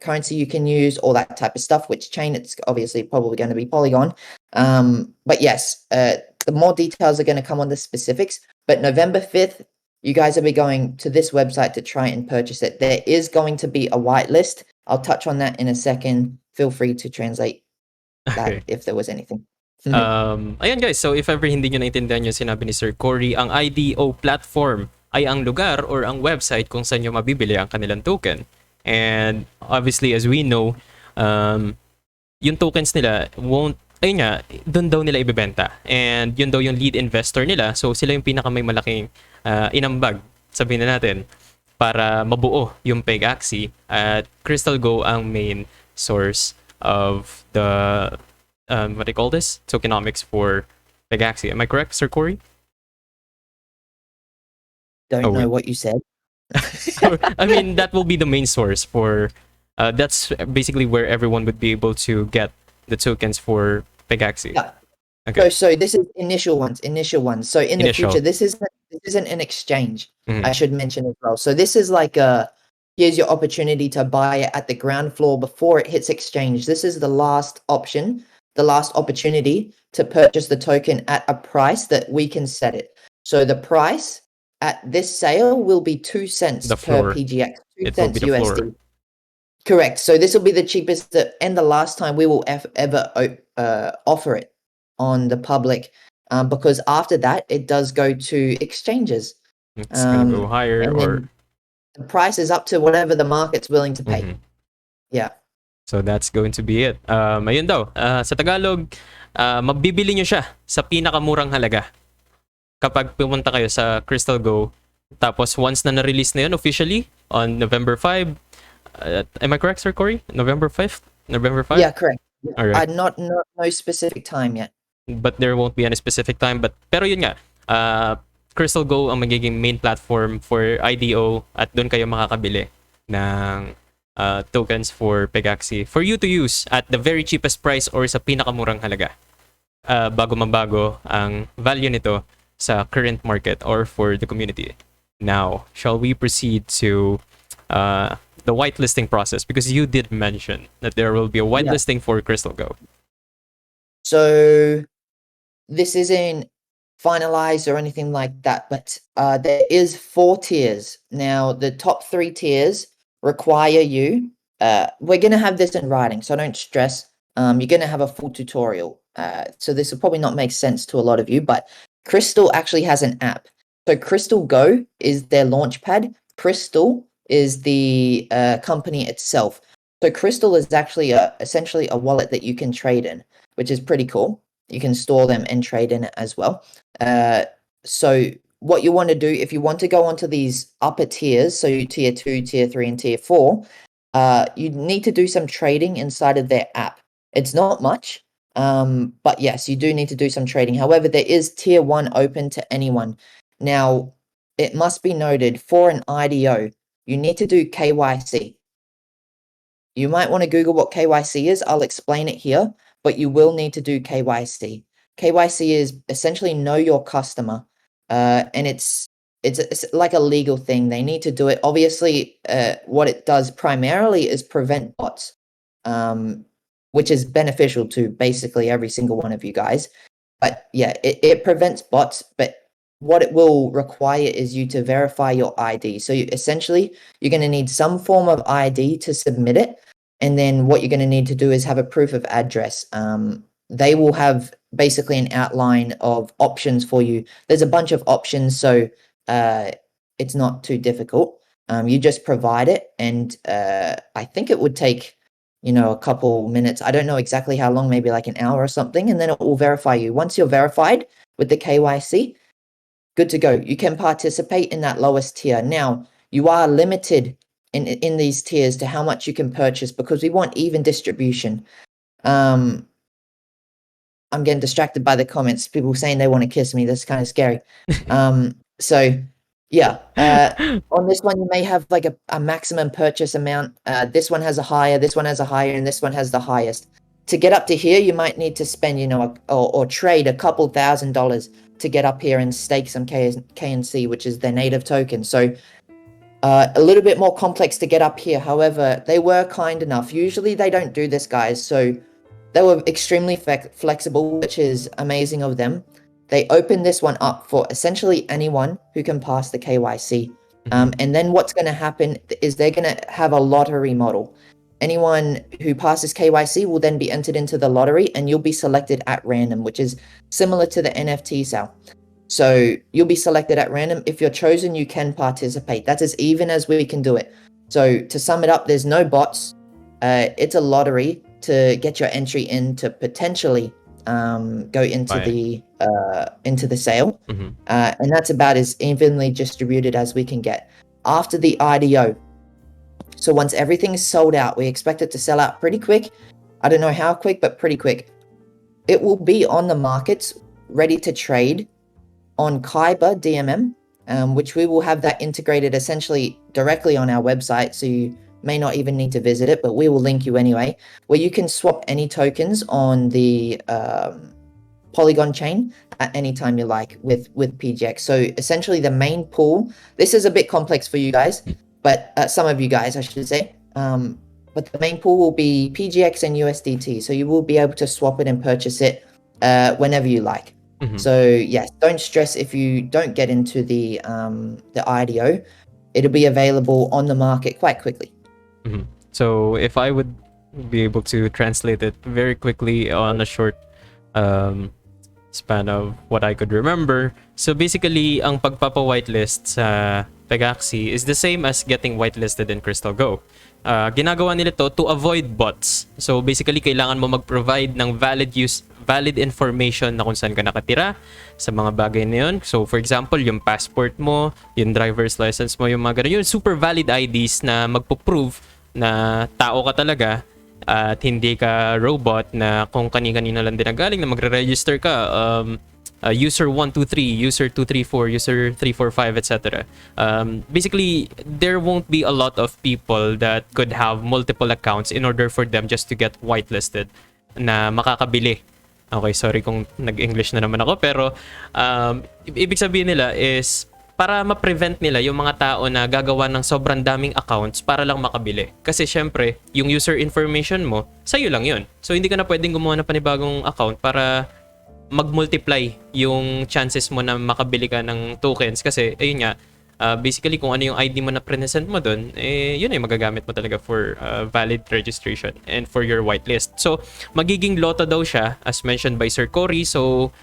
currency you can use, all that type of stuff, which chain. It's obviously probably going to be Polygon. But yes, the more details are going to come on the specifics. But November 5th, you guys will be going to this website to try and purchase it. There is going to be a whitelist. I'll touch on that in a second. Feel free to translate that if there was anything. Ayan guys, so if ever hindi nyo naintindihan yung sinabi ni Sir Corey, ang IDO platform ay ang lugar or ang website kung saan nyo mabibili ang kanilang token. And obviously, as we know, yung tokens nila ayun nga, doon daw nila ibebenta. And yun daw yung lead investor nila. So sila yung pinaka may malaking inambag, sabihin na natin, para mabuo yung Pegaxy. At Crystal Go ang main source of the what do you call this? Tokenomics for Pegaxy. Am I correct, Sir Corey? Don't know what you said. So, I mean, that will be the main source for. That's basically where everyone would be able to get the tokens for Pegaxy. Yeah. Okay. So this is initial ones. So in the future, this isn't an exchange. I should mention as well. So this is like here's your opportunity to buy it at the ground floor before it hits exchange. This is the last option, the last opportunity to purchase the token at a price that we can set it. So the price at this sale will be 2 cents per PGX, 2 cents USD. Floor. Correct. So this will be the cheapest and the last time we will ever offer it on the public, because after that it does go to exchanges. It's gonna go higher, or the price is up to whatever the market's willing to pay. Yeah. So that's going to be it. Ayun daw, sa Tagalog, mabibili nyo siya sa pinakamurang halaga kapag pumunta kayo sa Crystal Go. Tapos once na na-release na yun officially on November 5, am I correct, Sir Corey? November 5th? November 5? Yeah, correct. Right. No specific time yet. But there won't be any specific time. Pero yun nga, Crystal Go ang magiging main platform for IDO at doon kayo makakabili ng tokens for Pegaxy for you to use at the very cheapest price or sa pinakamurang halaga. Bago mabago ang value nito sa current market or for the community. Now, shall we proceed to the whitelisting process? Because you did mention that there will be a whitelisting for Crystal Go. So this isn't finalized or anything like that, but there is 4 tiers. Now, the top 3 tiers require you, we're going to have this in writing, so don't stress. You're going to have a full tutorial. So this will probably not make sense to a lot of you, but Crystal actually has an app. So Crystal Go is their launchpad. Crystal is the company itself. So Crystal is actually essentially a wallet that you can trade in, which is pretty cool. You can store them and trade in it as well. So what you want to do, if you want to go onto these upper tiers, so tier 2, tier 3, and tier 4, you need to do some trading inside of their app. It's not much, but yes, you do need to do some trading. However, there is tier 1 open to anyone. Now, it must be noted, for an IDO, you need to do KYC. You might want to Google what KYC is. I'll explain it here, but you will need to do KYC. KYC is essentially know your customer, and it's like a legal thing. They need to do it. Obviously, what it does primarily is prevent bots, which is beneficial to basically every single one of you guys. But yeah, it prevents bots, but what it will require is you to verify your ID. So essentially, you're going to need some form of ID to submit it. And then what you're going to need to do is have a proof of address. They will have basically an outline of options for you. There's a bunch of options, so it's not too difficult. You just provide it, and I think it would take, a couple minutes. I don't know exactly how long, maybe like an hour or something, and then it will verify you. Once you're verified with the KYC, good to go. You can participate in that lowest tier. Now, you are limited in these tiers to how much you can purchase because we want even distribution. I'm getting distracted by the comments. People saying they want to kiss me. That's kind of scary. So yeah, on this one, you may have like a maximum purchase amount. This one has a higher, this one has a higher, and this one has the highest. To get up to here, you might need to spend, or trade a couple $1,000s to get up here and stake some KNC, which is their native token. So a little bit more complex to get up here. However, they were kind enough. Usually they don't do this, guys. So they were extremely flexible, which is amazing of them. They opened this one up for essentially anyone who can pass the KYC. And then what's going to happen is they're going to have a lottery model. Anyone who passes KYC will then be entered into the lottery, and you'll be selected at random, which is similar to the NFT sale. So you'll be selected at random. If you're chosen, you can participate. That's as even as we can do it. So to sum it up, there's no bots. It's a lottery to get your entry in to potentially go into the sale. And that's about as evenly distributed as we can get. After the IDO, so once everything's sold out, we expect it to sell out pretty quick. I don't know how quick, but pretty quick. It will be on the markets, ready to trade on Kyber DMM, which we will have that integrated essentially directly on our website. So you may not even need to visit it, but we will link you anyway, where you can swap any tokens on the Polygon chain at any time you like with PGX. So essentially the main pool, this is a bit complex for you guys, but some of you guys, I should say. But the main pool will be PGX and USDT. So you will be able to swap it and purchase it whenever you like. So yes, don't stress if you don't get into the IDO. It'll be available on the market quite quickly. So if I would be able to translate it very quickly on a short span of what I could remember. So basically, ang pagpapa-whitelist sa Pegaxy is the same as getting whitelisted in Crystal Go. Ginagawa nila to avoid bots. So basically, kailangan mo mag-provide ng valid information na kung saan ka nakatira sa mga bagay na yun. So for example, yung passport mo, yung driver's license mo, yung mga ganun, yung super valid IDs na magpo-prove na tao ka talaga at hindi ka robot na kung kani-kanina lang din nagaling na magre-register ka. User 123, user 234, user 345, etc. Basically, there won't be a lot of people that could have multiple accounts in order for them just to get whitelisted na makakabili. Okay, sorry kung nag-English na naman ako, pero ibig sabihin nila is para ma-prevent nila yung mga tao na gagawa ng sobrang daming accounts para lang makabili. Kasi syempre, yung user information mo, sa'yo lang yun. So hindi ka na pwedeng gumawa ng panibagong account para mag-multiply yung chances mo na makabili ka ng tokens. Kasi ayun nga, basically kung ano yung ID mo na present mo dun, yun ay magagamit mo talaga for valid registration and for your whitelist. So magiging lotto daw siya as mentioned by Sir Cory. So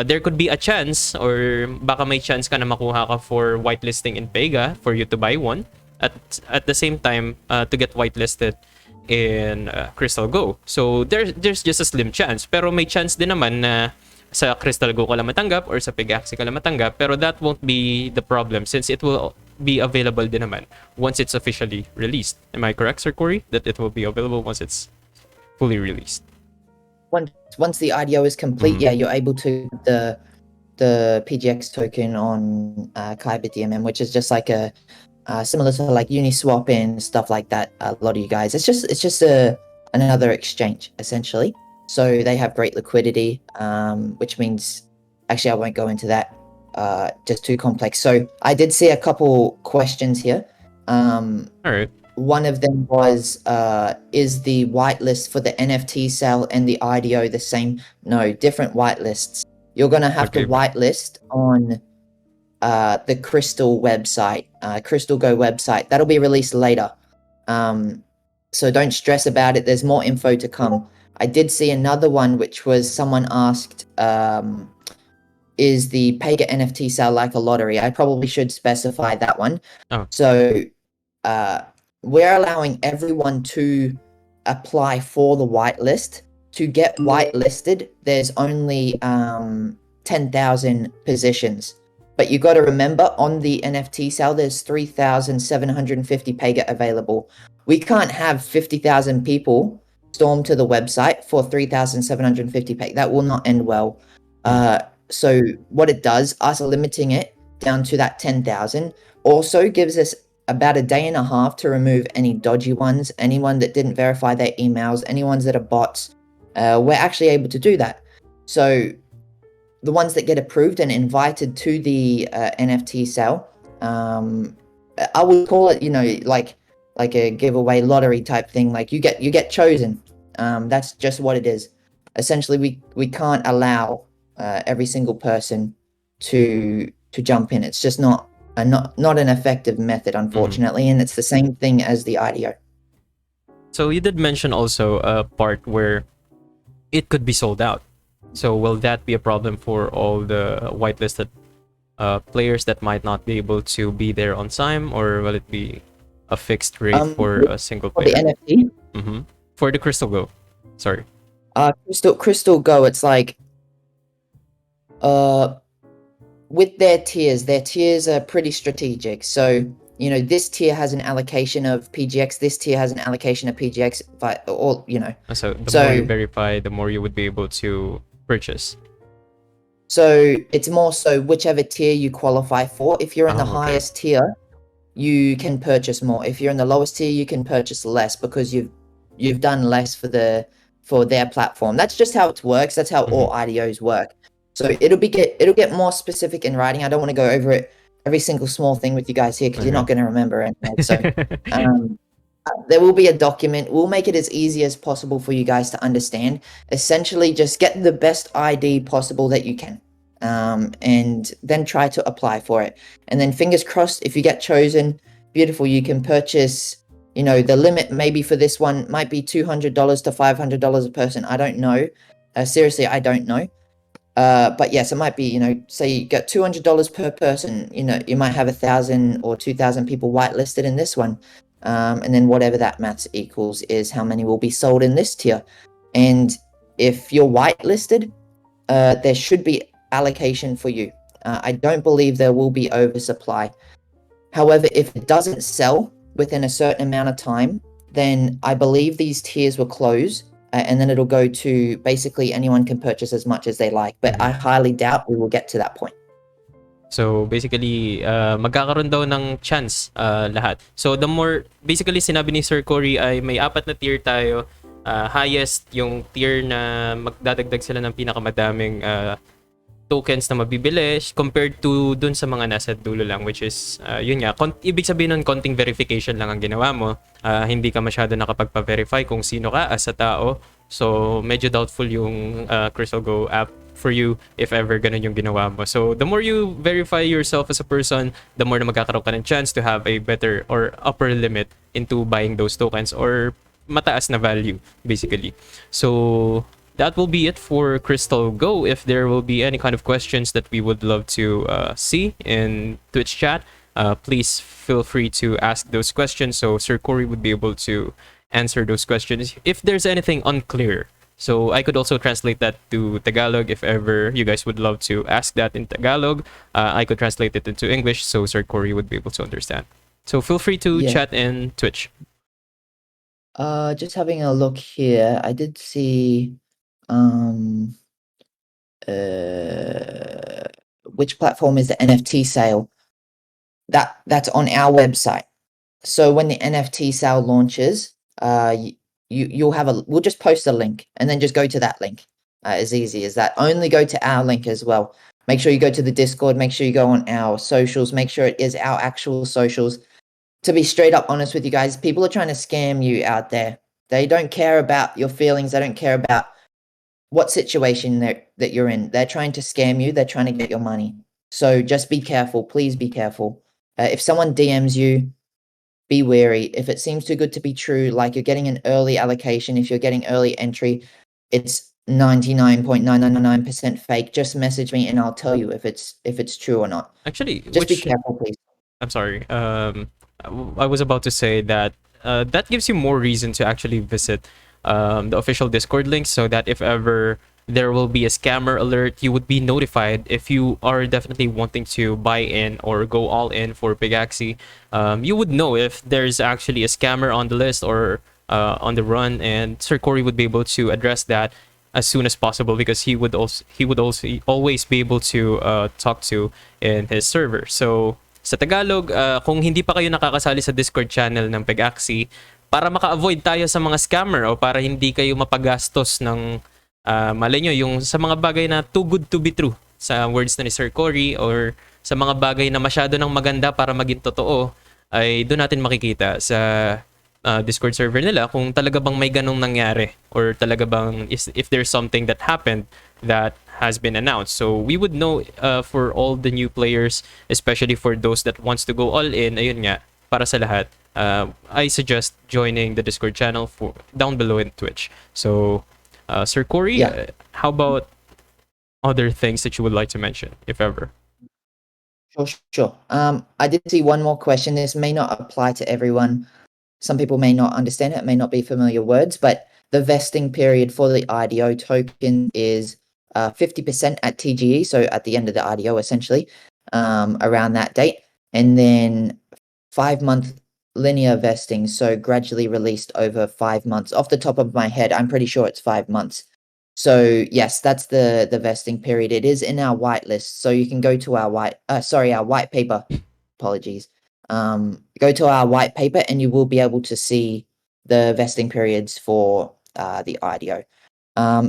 there could be a chance or baka may chance ka na makuha ka for whitelisting in Pega for you to buy one. At the same time, to get whitelisted in Crystal Go. So there's just a slim chance. Pero may chance din naman na sa Crystal Go ka lang matanggap or sa Pegaxy ka lang matanggap. Pero that won't be the problem since it will be available din naman once it's officially released. Am I correct, Sir Cory? That it will be available once it's fully released? Once the IDO is complete, yeah, you're able to the PGX token on Kyber DMM, which is just like a similar to like Uniswap and stuff like that. A lot of you guys, it's just another exchange essentially. So they have great liquidity, which means actually I won't go into that. Just too complex. So I did see a couple questions here. All right. One of them was, is the whitelist for the NFT sale and the IDO the same? No, different whitelists. You're going to have to whitelist on the Crystal website, Crystal Go website. That'll be released later. So don't stress about it. There's more info to come. I did see another one, which was someone asked, is the Pega NFT sale like a lottery? I probably should specify that one. Oh. So we're allowing everyone to apply for the whitelist. To get whitelisted, there's only 10,000 positions. But you got to remember, on the NFT sale, there's 3,750 Pega available. We can't have 50,000 people storm to the website for 3,750 Pega. That will not end well. So what it does, us limiting it down to that 10,000, also gives us about a day and a half to remove any dodgy ones, anyone that didn't verify their emails, any ones that are bots. We're actually able to do that. So the ones that get approved and invited to the NFT sale, I would call it, like a giveaway lottery type thing. Like you get chosen. That's just what it is. Essentially, we can't allow every single person to jump in. It's just not an effective method, unfortunately, and it's the same thing as the IDO. So you did mention also a part where it could be sold out. So will that be a problem for all the whitelisted players that might not be able to be there on time, or will it be a fixed rate for a single player? For the NFT? For the Crystal Go. Sorry. Crystal Go, it's like with their tiers are pretty strategic. So you know, this tier has an allocation of PGX, this tier has an allocation of PGX, or, you know. So the more you verify, the more you would be able to purchase. So it's more so whichever tier you qualify for. If you're in the highest tier, you can purchase more. If you're in the lowest tier, you can purchase less because you've done less for their platform. That's just how it works. That's how all IDOs work. So it'll get more specific in writing. I don't want to go over it every single small thing with you guys here because you're not going to remember it. So there will be a document. We'll make it as easy as possible for you guys to understand. Essentially, just get the best ID possible that you can, and then try to apply for it. And then fingers crossed, if you get chosen, beautiful, you can purchase, you know, the limit maybe for this one might be $200 to $500 a person. I don't know. Seriously, I don't know. But yes, it might be, you know, say you get $200 per person, you know, you might have 1,000 or 2,000 people whitelisted in this one. And then whatever that maths equals is how many will be sold in this tier. And if you're whitelisted, there should be allocation for you. I don't believe there will be oversupply. However, if it doesn't sell within a certain amount of time, then I believe these tiers will close, and then it'll go to basically anyone can purchase as much as they like. But I highly doubt we will get to that point. So basically, magkakaroon daw ng chance lahat. So the more, basically sinabi ni Sir Cory ay may 4 na tier tayo. Highest yung tier na magdadagdag sila ng pinakamadaming tokens na mabibili compared to dun sa mga nasa dulo lang, which is yun nga, ibig sabihin nun konting verification lang ang ginawa mo. Hindi ka masyado nakapagpa-verify kung sino ka as a tao. So medyo doubtful yung Crystal Go app for you if ever ganun yung ginawa mo. So the more you verify yourself as a person, the more na magkakaroon ka ng chance to have a better or upper limit into buying those tokens or mataas na value basically. So that will be it for Crystal Go. If there will be any kind of questions that we would love to see in Twitch chat, please feel free to ask those questions so Sir Cory would be able to answer those questions if there's anything unclear. So I could also translate that to Tagalog if ever you guys would love to ask that in Tagalog. I could translate it into English so Sir Cory would be able to understand. So feel free to chat in Twitch. Just having a look here. I did see which platform is the NFT sale. That's on our website. So when the NFT sale launches, you'll have we'll just post a link and then just go to that link. As easy as that. Only go to our link as well. Make sure you go to the Discord, make sure you go on our socials, make sure it is our actual socials. To be straight up honest with you guys, people are trying to scam you out there. They don't care about your feelings, they don't care about what situation that you're in. They're trying to scam you, they're trying to get your money. So just be careful, please be careful. If someone DMs you, be wary. If it seems too good to be true, like you're getting an early allocation, if you're getting early entry, it's 99.999% fake. Just message me and I'll tell you if it's true or not. Actually, just be careful, please. I'm sorry. I was about to say that that gives you more reason to actually visit the official Discord link so that if ever there will be a scammer alert, you would be notified if you are definitely wanting to buy in or go all in for Pegaxy. You would know if there's actually a scammer on the list or on the run, and Sir Cory would be able to address that as soon as possible because he would also always be able to talk to in his server. So sa Tagalog, kung hindi pa kayo nakakasali sa Discord channel ng Pegaxy, para maka-avoid tayo sa mga scammer o para hindi kayo mapagastos ng malay nyo, yung sa mga bagay na too good to be true sa words na ni Sir Cory or sa mga bagay na masyado ng maganda para maging totoo, ay doon natin makikita sa Discord server nila kung talaga bang may ganong nangyari or talaga bang if there's something that happened that has been announced. So we would know for all the new players, especially for those that wants to go all in, ayun nga, para sa lahat, I suggest joining the Discord channel for down below in Twitch. So Sir Cory, how about other things that you would like to mention, if ever? Sure. I did see one more question. This may not apply to everyone. Some people may not understand it, may not be familiar words, but the vesting period for the IDO token is 50% at TGE, so at the end of the IDO, essentially, around that date. And then 5-month linear vesting, so gradually released over 5 months. Off the top of my head, I'm pretty sure it's 5 months. So yes, that's the vesting period. It is in our whitelist, so you can go to our white paper. Apologies. Go to our white paper, and you will be able to see the vesting periods for the IDO.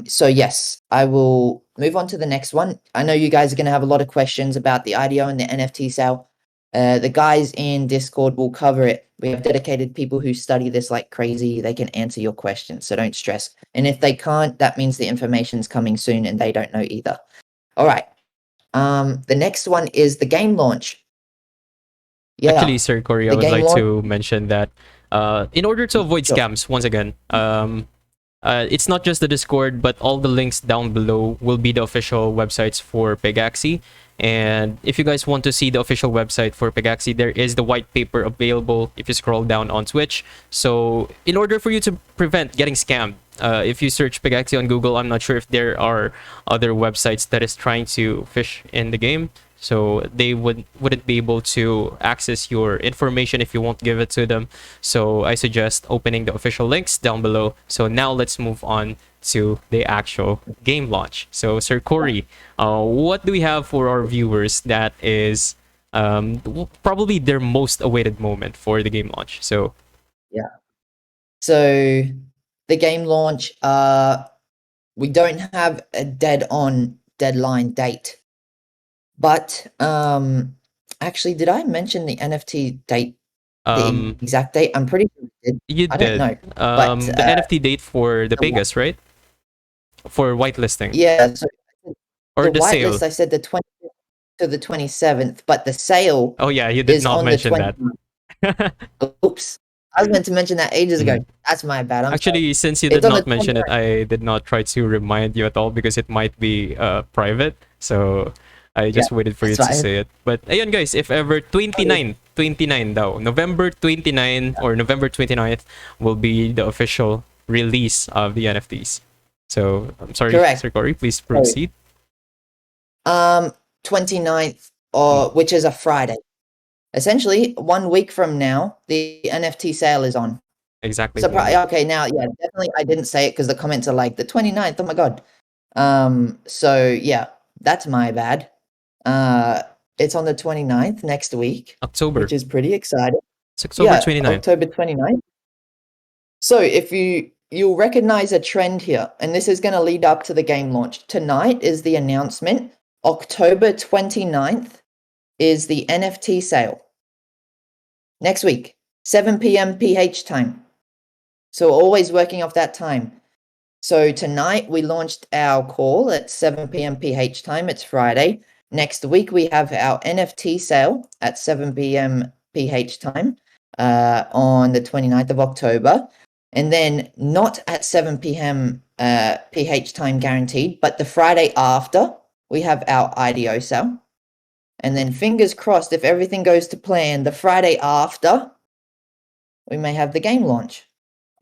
So yes, I will move on to the next one. I know you guys are going to have a lot of questions about the IDO and the NFT sale. The guys in Discord will cover it. We have dedicated people who study this like crazy. They can answer your questions, so don't stress. And if they can't, that means the information's coming soon and they don't know either. All right. The next one is the game launch. Yeah. Actually, Sir Corey, I would like to mention that in order to avoid scams, once again, it's not just the Discord, but all the links down below will be the official websites for Pegaxy. And if you guys want to see the official website for Pegaxy, there is the white paper available if you scroll down on Twitch. So in order for you to prevent getting scammed, if you search Pegaxy on Google, I'm not sure if there are other websites that is trying to fish in the game. So they wouldn't be able to access your information if you won't give it to them. So I suggest opening the official links down below. So now let's move on to the actual game launch. So Sir Corey, what do we have for our viewers that is probably their most awaited moment for the game launch? So yeah. So the game launch, we don't have a deadline date. But actually, did I mention the NFT date? The exact date? I'm pretty sure I did. You did. I don't know. But the NFT date for the Pegasus, right? For whitelisting. Yeah. So or the sale. I said the 20th to the 27th, but the sale. Oh yeah, you did not mention that. Oops. I was meant to mention that ages ago. That's my bad. Actually, since you did not mention it, I did not try to remind you at all because it might be private. So I just waited for you to say it. But ayun guys, if ever 29 daw, November 29 or November 29th will be the official release of the NFTs. So I'm sorry, Sir Corey, please proceed. 29th, or which is a Friday. Essentially, 1 week from now, the NFT sale is on. Exactly. Okay, now, yeah, definitely I didn't say it because the comments are like, the 29th, oh my god. So, yeah, that's my bad. It's on the 29th, next week. October. Which is pretty exciting. It's October 29th. October 29th. So, if you'll recognize a trend here, and this is going to lead up to the game launch. Tonight is the announcement. October 29th is the NFT sale. Next week, 7 p.m. PH time. So always working off that time. So tonight we launched our call at 7 p.m. PH time. It's Friday. Next week we have our NFT sale at 7 p.m. PH time on the 29th of October. And then not at 7 p.m. PH time guaranteed, but the Friday after we have our IDO sale. And then fingers crossed, if everything goes to plan, the Friday after, we may have the game launch.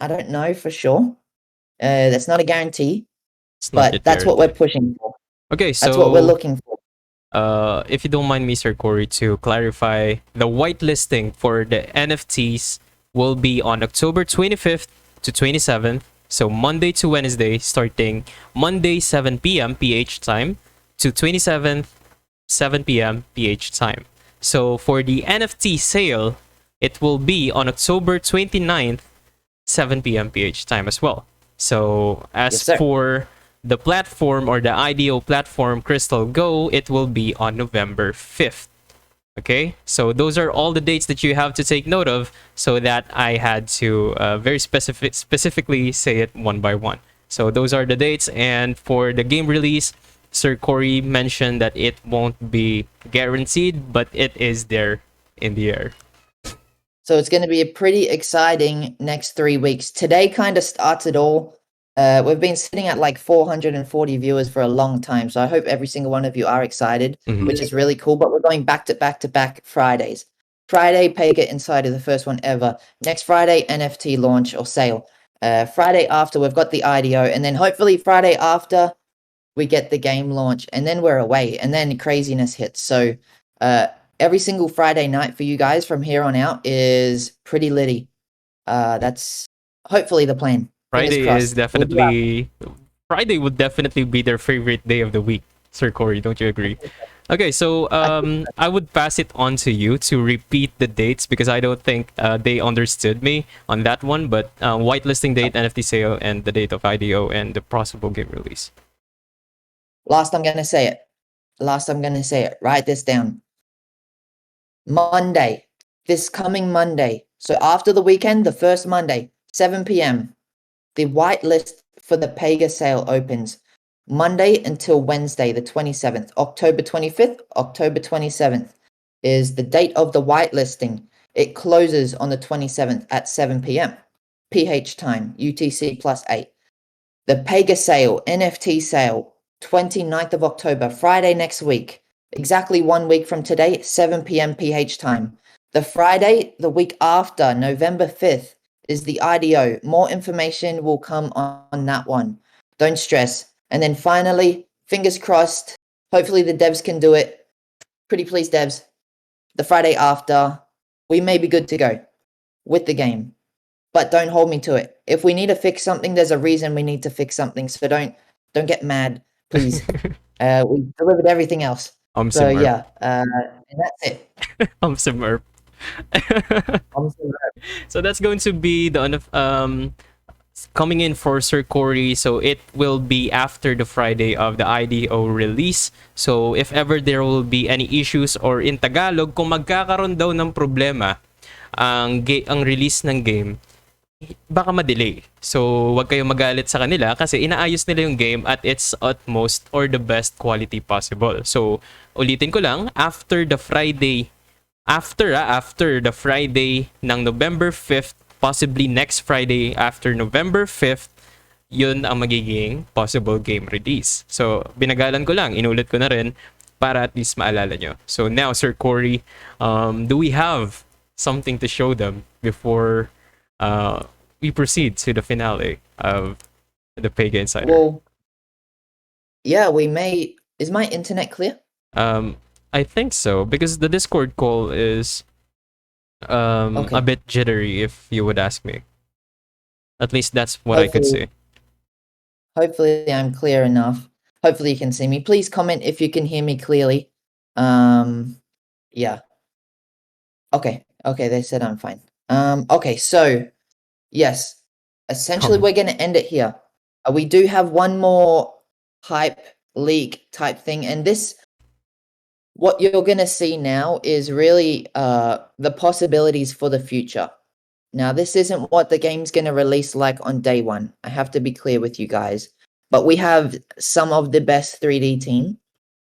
I don't know for sure. That's not a guarantee, but that's what we're pushing for. Okay, so that's what we're looking for. If you don't mind me, Sir Corey, to clarify, the whitelisting for the NFTs will be on October 25th to 27th. So Monday to Wednesday, starting Monday 7 p.m. PH time to 27th 7 p.m. PH time. So for the NFT sale, it will be on October 29th 7 p.m. PH time as well. So as for the platform or the IDO platform Crystal Go, it will be on November 5th. Okay, so those are all the dates that you have to take note of, so that I had to very specifically say it one by one. So those are the dates, and for the game release, Sir Corey mentioned that it won't be guaranteed, but it is there in the air. So it's going to be a pretty exciting next 3 weeks. Today kind of starts it all. We've been sitting at like 440 viewers for a long time, so I hope every single one of you are excited, which is really cool. But we're going back to back Fridays. Friday, Pegaxy Insider, the first one ever. Next Friday, NFT launch or sale. Friday after, we've got the IDO, and then hopefully Friday after, we get the game launch, and then we're away, and then craziness hits. So every single Friday night for you guys from here on out is pretty litty. That's hopefully the plan. Friday is definitely Friday would definitely be their favorite day of the week, Sir Corey. Don't you agree? Okay, so I would pass it on to you to repeat the dates because I don't think they understood me on that one. But whitelisting date, NFT sale, and the date of IDO and the possible game release. Last I'm gonna say it. Write this down. Monday, this coming Monday. So after the weekend, the first Monday, 7 p.m. The whitelist for the Pega sale opens Monday until Wednesday, the 27th. October 25th, October 27th is the date of the whitelisting. It closes on the 27th at 7 p.m. PH time, UTC +8. The Pega sale, NFT sale, 29th of October, Friday next week. Exactly 1 week from today, 7 p.m. PH time. The Friday, the week after, November 5th, is the IDO. More information will come on that one. Don't stress. And then finally, fingers crossed, hopefully the devs can do it. Pretty please, devs. The Friday after, we may be good to go with the game. But don't hold me to it. If we need to fix something, there's a reason we need to fix something. So don't get mad, please. We delivered everything else. So yeah, and that's it. I'm Simmer. So that's going to be the coming in for Sir Corey. So it will be after the Friday of the IDO release. So if ever there will be any issues or in Tagalog, kung magkakaroon daw ng problema ang release ng game, baka ma-delay. So wag kayong magalit sa kanila kasi inaayos nila yung game at its utmost or the best quality possible. So ulitin ko lang, after the Friday ng November 5th, possibly next Friday after November 5th, yun ang magiging possible game release. So, binagalan ko lang, inulit ko na rin para at least maalala nyo. So now, Sir Corey, do we have something to show them before we proceed to the finale of the Pegaxy Insider? Well, yeah, we may. Is my internet clear? I think so, because the Discord call is a bit jittery, if you would ask me. At least that's what I could see. Hopefully I'm clear enough. Hopefully you can see me. Please comment if you can hear me clearly. Yeah. Okay, they said I'm fine. Okay, so yes, essentially we're going to end it here. We do have one more hype leak type thing, and this, what you're going to see now is really the possibilities for the future. Now, this isn't what the game's going to release like on day one. I have to be clear with you guys. But we have some of the best 3D team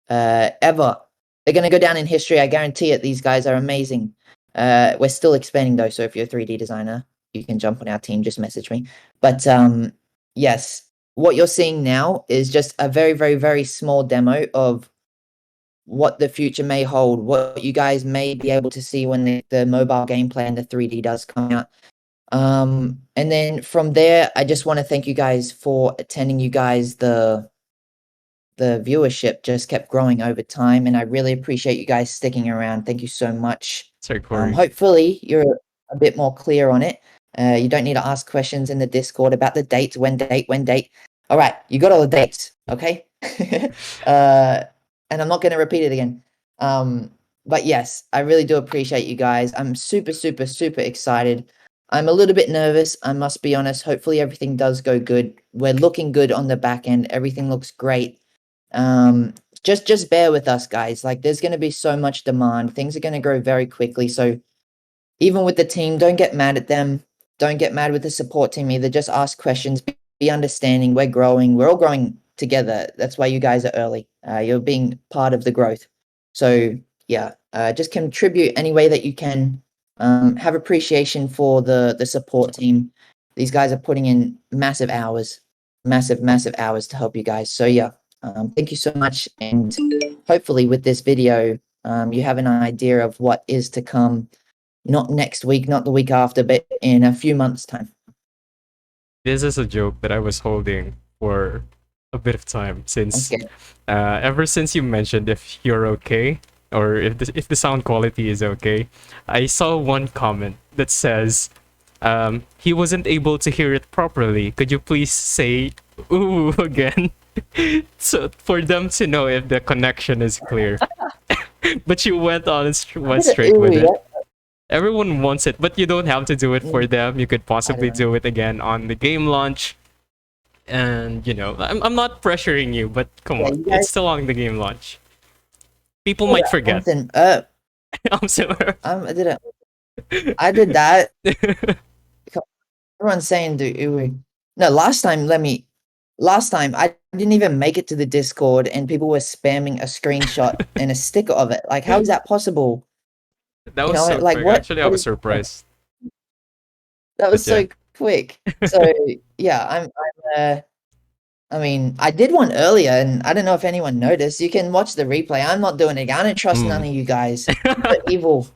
ever. They're going to go down in history. I guarantee it. These guys are amazing. We're still expanding, though. So if you're a 3D designer, you can jump on our team. Just message me. But yes, what you're seeing now is just a very, very, very small demo of what the future may hold, what you guys may be able to see when the mobile gameplay and the 3D does come out. And then from there, I just want to thank you guys for attending. You guys, the viewership just kept growing over time, and I really appreciate you guys sticking around. Thank you so much. Sorry, Corey. Hopefully you're a bit more clear on it. You don't need to ask questions in the Discord about the dates, when date. All right, you got all the dates, okay? And I'm not going to repeat it again. But yes, I really do appreciate you guys. I'm super, super, super excited. I'm a little bit nervous, I must be honest. Hopefully everything does go good. We're looking good on the back end. Everything looks great. Just bear with us, guys. Like, there's going to be so much demand. Things are going to grow very quickly. So even with the team, don't get mad at them. Don't get mad with the support team either. Just ask questions. Be understanding. We're growing. We're all growing together. That's why you guys are early. You're being part of the growth. So yeah, just contribute any way that you can. Have appreciation for the support team. These guys are putting in massive hours to help you guys. So yeah, thank you so much. And hopefully with this video, you have an idea of what is to come. Not next week, not the week after, but in a few months' time. This is a joke that I was holding for a bit of time since ever since you mentioned if you're okay or if the sound quality is okay. I saw one comment that says, he wasn't able to hear it properly. Could you please say "ooh" again, so for them to know if the connection is clear? But you went on and went straight with it. Everyone wants it, but you don't have to do it for them. You could possibly do it again on the game launch. And, you know, I'm not pressuring you, but come on. It's still on the game launch. People might forget. I'm sorry. I did that. Everyone's saying, no, last time I didn't even make it to the Discord and people were spamming a screenshot and a sticker of it. Like, how is that possible? That was so quick. What? Actually, I was surprised. That was so quick. So yeah, I mean, I did one earlier, and I don't know if anyone noticed. You can watch the replay. I'm not doing it again. I don't trust none of you guys. You're evil.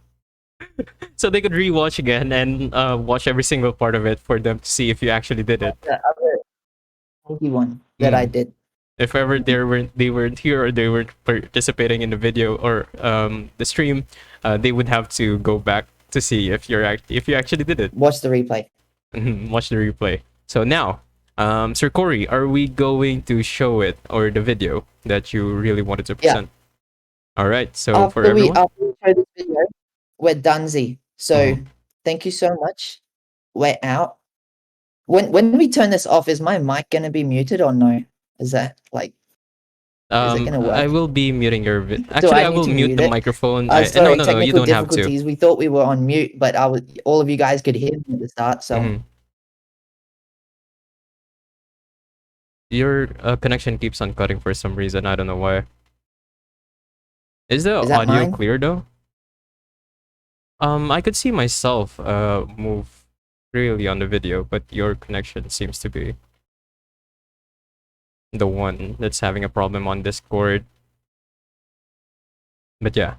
So they could rewatch again and watch every single part of it for them to see if you actually did it. The other one that I did. If ever they weren't here or they weren't participating in the video or the stream, they would have to go back to see if you actually did it. Watch the replay. Watch the replay. So now, Sir Corey, are we going to show it or the video that you really wanted to present? Yeah. All right. So after after we show this video, we're donezy. So thank you so much. We're out. When we turn this off, is my mic gonna be muted or no? Is that like? Is it gonna work? I will be muting your actually, I will mute the microphone. Sorry, no, you don't have to. We thought we were on mute, but all of you guys could hear me at the start. So your connection keeps on cutting for some reason. I don't know why. Is the audio clear though? I could see myself move freely on the video, but your connection seems to be the one that's having a problem on Discord. But yeah,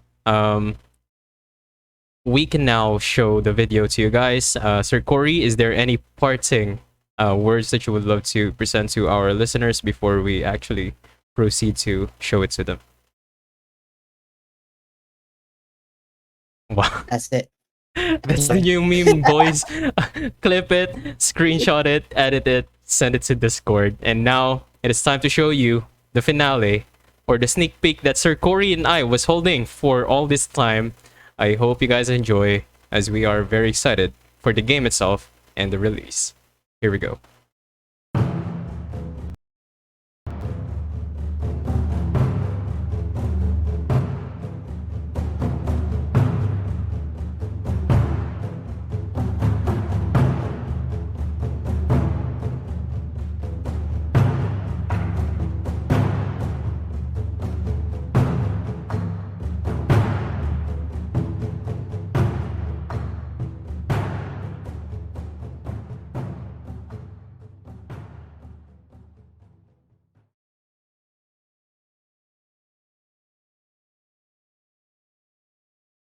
we can now show the video to you guys. Sir Corey, is there any parting words that you would love to present to our listeners before we actually proceed to show it to them? Wow. That's it. That's the new meme, boys. Clip it, screenshot it, edit it, send it to Discord. And now it is time to show you the finale or the sneak peek that Sir Corey and I was holding for all this time. I hope you guys enjoy, as we are very excited for the game itself and the release. Here we go.